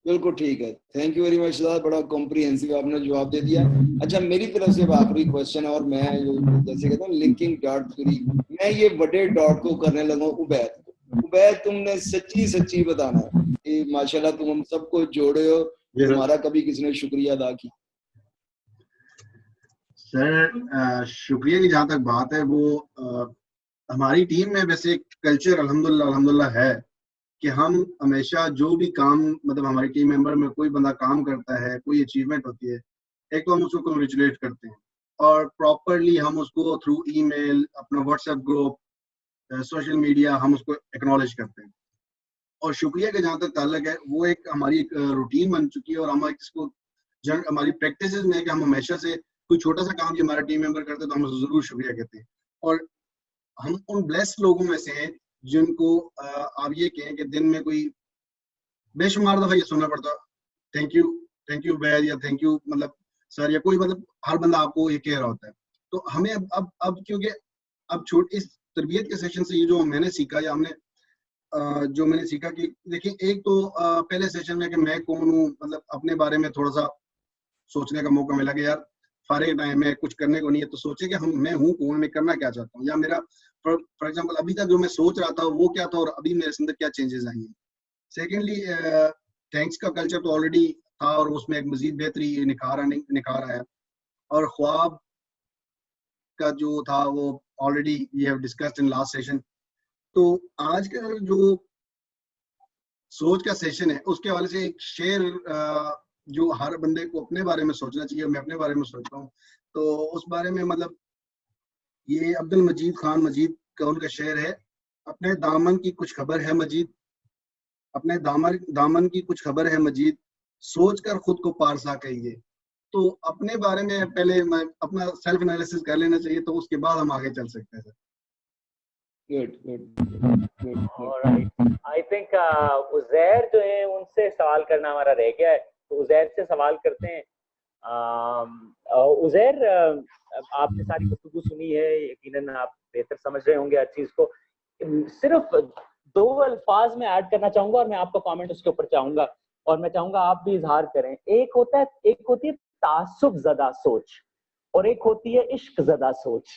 بالکل ٹھیک ہے, تھینک یو ویری مچ سر, بڑا کمپریہنسو آپ نے جواب دے دیا. اچھا میری طرف سے اب آخری کوشچن ہے, اور میں جیسے کہتا ہوں لنکنگ ڈاٹ تھری, میں یہ بڑے ڈاٹ کو کرنے لگا ہوں عبید. عبید تم نے سچی بتانا ہے کہ ماشاءاللہ تم ہم سب کو جوڑے ہو, تمہارا کبھی کسی نے شکریہ ادا کی؟ سر شکریہ کی جہاں تک بات ہے, وہ ہماری ٹیم میں ویسے ایک کلچر الحمدللہ ہے کہ ہم ہمیشہ جو بھی کام, مطلب ہماری ٹیم ممبر میں کوئی بندہ کام کرتا ہے, کوئی اچیومنٹ ہوتی ہے, ایک تو ہم اس کو کنگریچولیٹ کرتے ہیں, اور پراپرلی ہم اس کو تھرو ای میل, اپنا what's app group, social media, ہم اس کو ایکنالج کرتے ہیں. اور شکریہ کے جہاں تک تعلق ہے, وہ ایک ہماری روٹین بن چکی ہے, اور ہم اس کو ہماری پریکٹسز میں کہ ہم ہمیشہ سے کوئی چھوٹا سا کام جو ہمارا ٹیم ممبر کرتے ہیں تو ہم اسے ضرور شکریہ کہتے ہیں. اور ہم ان بلیسڈ لوگوں میں سے ہیں جن کو آپ یہ کہیں کہ دن میں کوئی بے شمار دفعہ یہ سننا پڑتا تھینک یو بید, یا تھینک یو مطلب سر, یا کوئی مطلب ہر بندہ آپ کو یہ کہہ رہا ہوتا ہے. تو ہمیں اب کیونکہ اب اس تربیت کے سیشن سے یہ جو میں نے سیکھا, یا ہم نے سیکھا کہ دیکھیں, ایک تو پہلے سیشن میں کہ میں کون ہوں, مطلب اپنے بارے میں تھوڑا سا سوچنے کا موقع ملا کہ یار فارغ ٹائم میں کچھ کرنے کو نہیں ہے, تو سوچے کہ میں ہوں کون, میں کرنا کیا چاہتا ہوں, یا میرا فار ایگزامپل ابھی تک جو میں سوچ رہا تھا وہ کیا تھا, اور ابھی میرے اندر کیا چینجز آئی ہیں. سیکنڈلی تھینکس کا کلچر تو آلریڈی تھا, اور اس میں ایک مزید بہتری نکھار آیا, اور خواب کا جو تھا وہ already we have discussed in last session. تو آج کا جو سوچ کا سیشن ہے اس کے حوالے سے ایک شعر جو ہر بندے کو اپنے بارے میں سوچنا چاہیے, میں اپنے بارے میں سوچتا ہوں, تو اس بارے میں مطلب یہ عبد المجید خان مجید کا ان کا شعر ہے, اپنے دامن کی کچھ خبر ہے مجید, اپنے دامن کی کچھ خبر ہے مجید, سوچ کر خود کو پارسا کہیے. تو اپنے بارے میں پہلے میں اپنا سیلف انالیسس کر لینا چاہیے, تو اس کے بعد ہم آگے چل سکتے ہیں سر. I think عزیر جو ہے ان سے سوال کرنا ہمارا رہ گیا ہے, تو عزیر سے سوال کرتے ہیں. عزیر, آپ نے ساری گفتگو سنی ہے, یقیناً آپ بہتر سمجھ رہے ہوں گے ہر چیز کو. صرف 2 الفاظ میں ایڈ کرنا چاہوں گا, اور میں آپ کا کامنٹ اس کے اوپر چاہوں گا, اور میں چاہوں گا آپ بھی اظہار کریں. ایک ہوتی ہے تعصب زدہ سوچ, اور ایک ہوتی ہے عشق زدہ سوچ.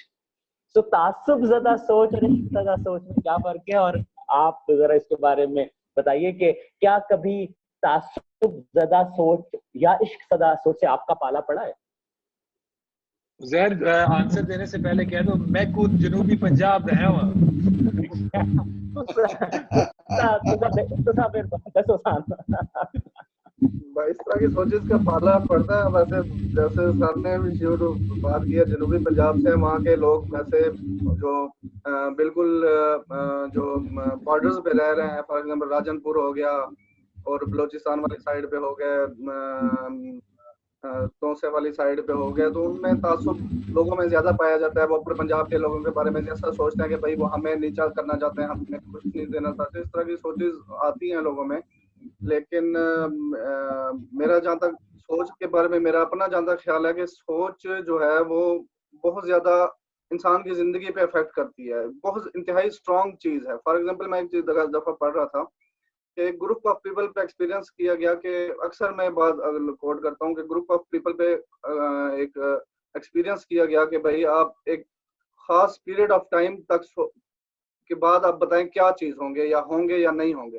تو تعصب زدہ سوچ اور عشق زدہ سوچ میں کیا فرق ہے, اور آپ ذرا اس کے بارے میں بتائیے کہ کیا کبھی تعصب زدہ سوچ یا عشق زدہ سوچ سے آپ کا پالا پڑا ہے؟ زہر آنسر دینے سے پہلے کہہ دو میں خود جنوبی پنجاب رہا ہوں. اس طرح کی سوچز کا پالا پڑتا ہے. ویسے جیسے سر نے بھی شروع بات کیا, جنوبی پنجاب سے, وہاں کے لوگ ویسے جو بالکل جو بارڈرز پہ رہ رہے ہیں, فار ایگزامپل راجن پور ہو گیا, اور بلوچستان والی سائڈ پہ ہو گئے, توسے والی سائڈ پہ ہو گئے, تو ان میں تعصب لوگوں میں زیادہ پایا جاتا ہے. وہ اپنے پنجاب کے لوگوں کے بارے میں جیسا سوچتے ہیں کہ بھائی وہ ہمیں نیچا کرنا چاہتے ہیں, ہمیں کچھ نہیں دینا چاہتے. اس طرح کی سوچز آتی ہیں لوگوں میں. لیکن میرا جہاں تک سوچ کے بارے میں میرا اپنا جہاں تک خیال ہے کہ سوچ جو ہے وہ بہت زیادہ انسان کی زندگی پہ افیکٹ کرتی ہے, بہت انتہائی اسٹرانگ چیز ہے. فار ایگزامپل میں ایک چیز دفعہ پڑھ رہا تھا کہ ایک گروپ آف پیپل پہ ایکسپیرینس کیا گیا, کہ اکثر میں بات کوٹ کرتا ہوں کہ گروپ آف پیپل پہ ایک ایکسپیرینس کیا گیا کہ بھائی آپ ایک خاص پیریڈ آف ٹائم تک کے بعد آپ بتائیں کیا چیز ہوں گے یا نہیں ہوں گے.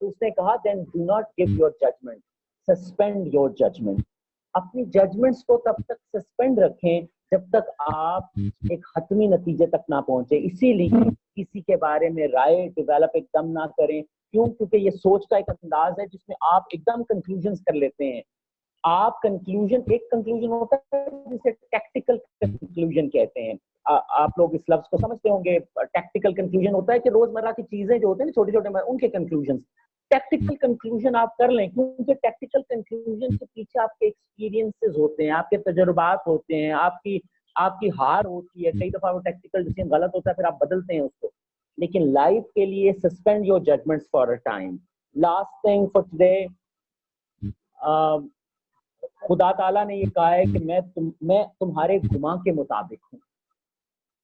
تو اس نے کہا then do not give your judgment, suspend your judgment. اپنی ججمنٹس کو تب تک سسپینڈ رکھیں جب تک آپ ایک حتمی نتیجے تک نہ پہنچے. اسی لیے کسی کے بارے میں رائے ڈیولپ ایک دم نہ کریں. کیوں؟ کیونکہ یہ سوچ کا ایک انداز ہے جس میں آپ ایک دم کنکلوژنس کر لیتے ہیں. آپ کنکلوژن، ایک کنکلوژن ہوتا ہے جسے ٹیکٹیکل کنکلوژن کہتے ہیں. آپ لوگ اس لفظ کو سمجھتے ہوں گے. ٹیکٹیکل کنکلوژن ہوتا ہے کہ روزمرہ کی چیزیں جو ہوتے ہیں چھوٹے چھوٹے ان کے کنکلوژن. ٹیکٹیکل کنکلوژن آپ کر لیں کیونکہ ٹیکٹیکل کنکلوژن کے پیچھے آپ کے ایکسپیرینسز ہوتے ہیں، آپ کے تجربات ہوتے ہیں، آپ کی ہار ہوتی ہے. کئی دفعہ وہ ٹیکٹیکل ڈیسیژن غلط ہوتا ہے، پھر آپ بدلتے ہیں اس کو. لیکن لائف کے لیے suspend your judgments for a time. Last thing for today, خدا تعالیٰ نے یہ کہا ہے کہ میں تمہارے گماں کے مطابق ہوں.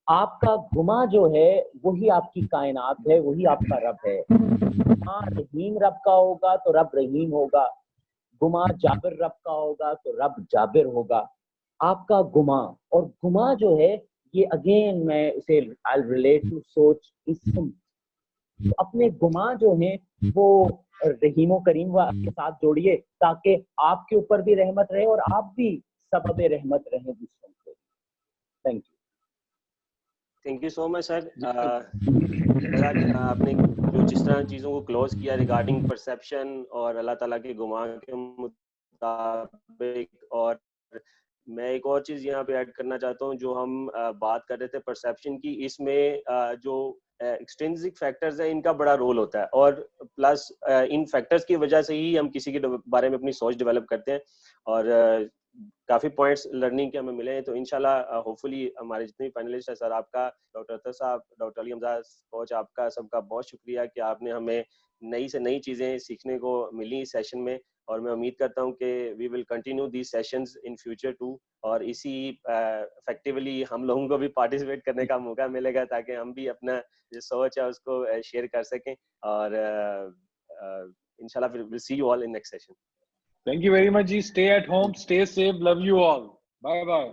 آپ کا گماں جو ہے وہی آپ کی کائنات ہے، وہی آپ کا رب ہے. گماں رحیم رب کا ہوگا تو رب رحیم ہوگا، گماں جابر رب کا ہوگا تو رب جابر ہوگا. آپ کا گماں، اور گماں جو ہے یہ اگین میں اسے I'll relate to سوچ اسم. اپنے گماں جو ہیں وہ رحیم و کریم کے ساتھ جوڑیے تاکہ آپ کے اوپر بھی رحمت رہے اور آپ بھی سبب رحمت رہیں دوسروں کو. Thank you. Thank you so much sir. آپ نے جو جس طرح چیزوں کو کلوز کیا ریگارڈنگ پرسیپشن اور اللہ تعالیٰ کے گمان کے مطابق، اور میں ایک اور چیز یہاں پہ ایڈ کرنا چاہتا ہوں جو ہم بات کر رہے تھے پرسیپشن کی، اس میں جو ایکسٹرینسک فیکٹرز ہیں ان کا بڑا رول ہوتا ہے، اور پلس ان فیکٹرز کی وجہ سے ہی ہم کسی کے بارے میں اپنی سوچ ڈیولپ کرتے ہیں. اور کافی پوائنٹس لرننگ کے ہمیں ملے ہیں. تو انشاءاللہ ہوپ فلی ہمارے جتنے بھی فائنلسٹ ہیں، سر آپ کا، ڈاکٹر اطہر صاحب، ڈاکٹر علی حمزہ کوچ، آپ کا سب کا بہت شکریہ کہ آپ نے ہمیں نئی سے نئی چیزیں سیکھنے کو ملی اس سیشن میں. اور میں امید کرتا ہوں کہ we will continue these sessions in future too, اور اسی افیکٹیولی ہم لوگوں کو بھی پارٹیسپیٹ کرنے کا موقع ملے گا تاکہ ہم بھی اپنا جو سوچ ہے اس کو شیئر کر سکیں. اور انشاءاللہ we'll see you all in next session. Thank you very much ji. Stay at home, stay safe, love you all. Bye bye.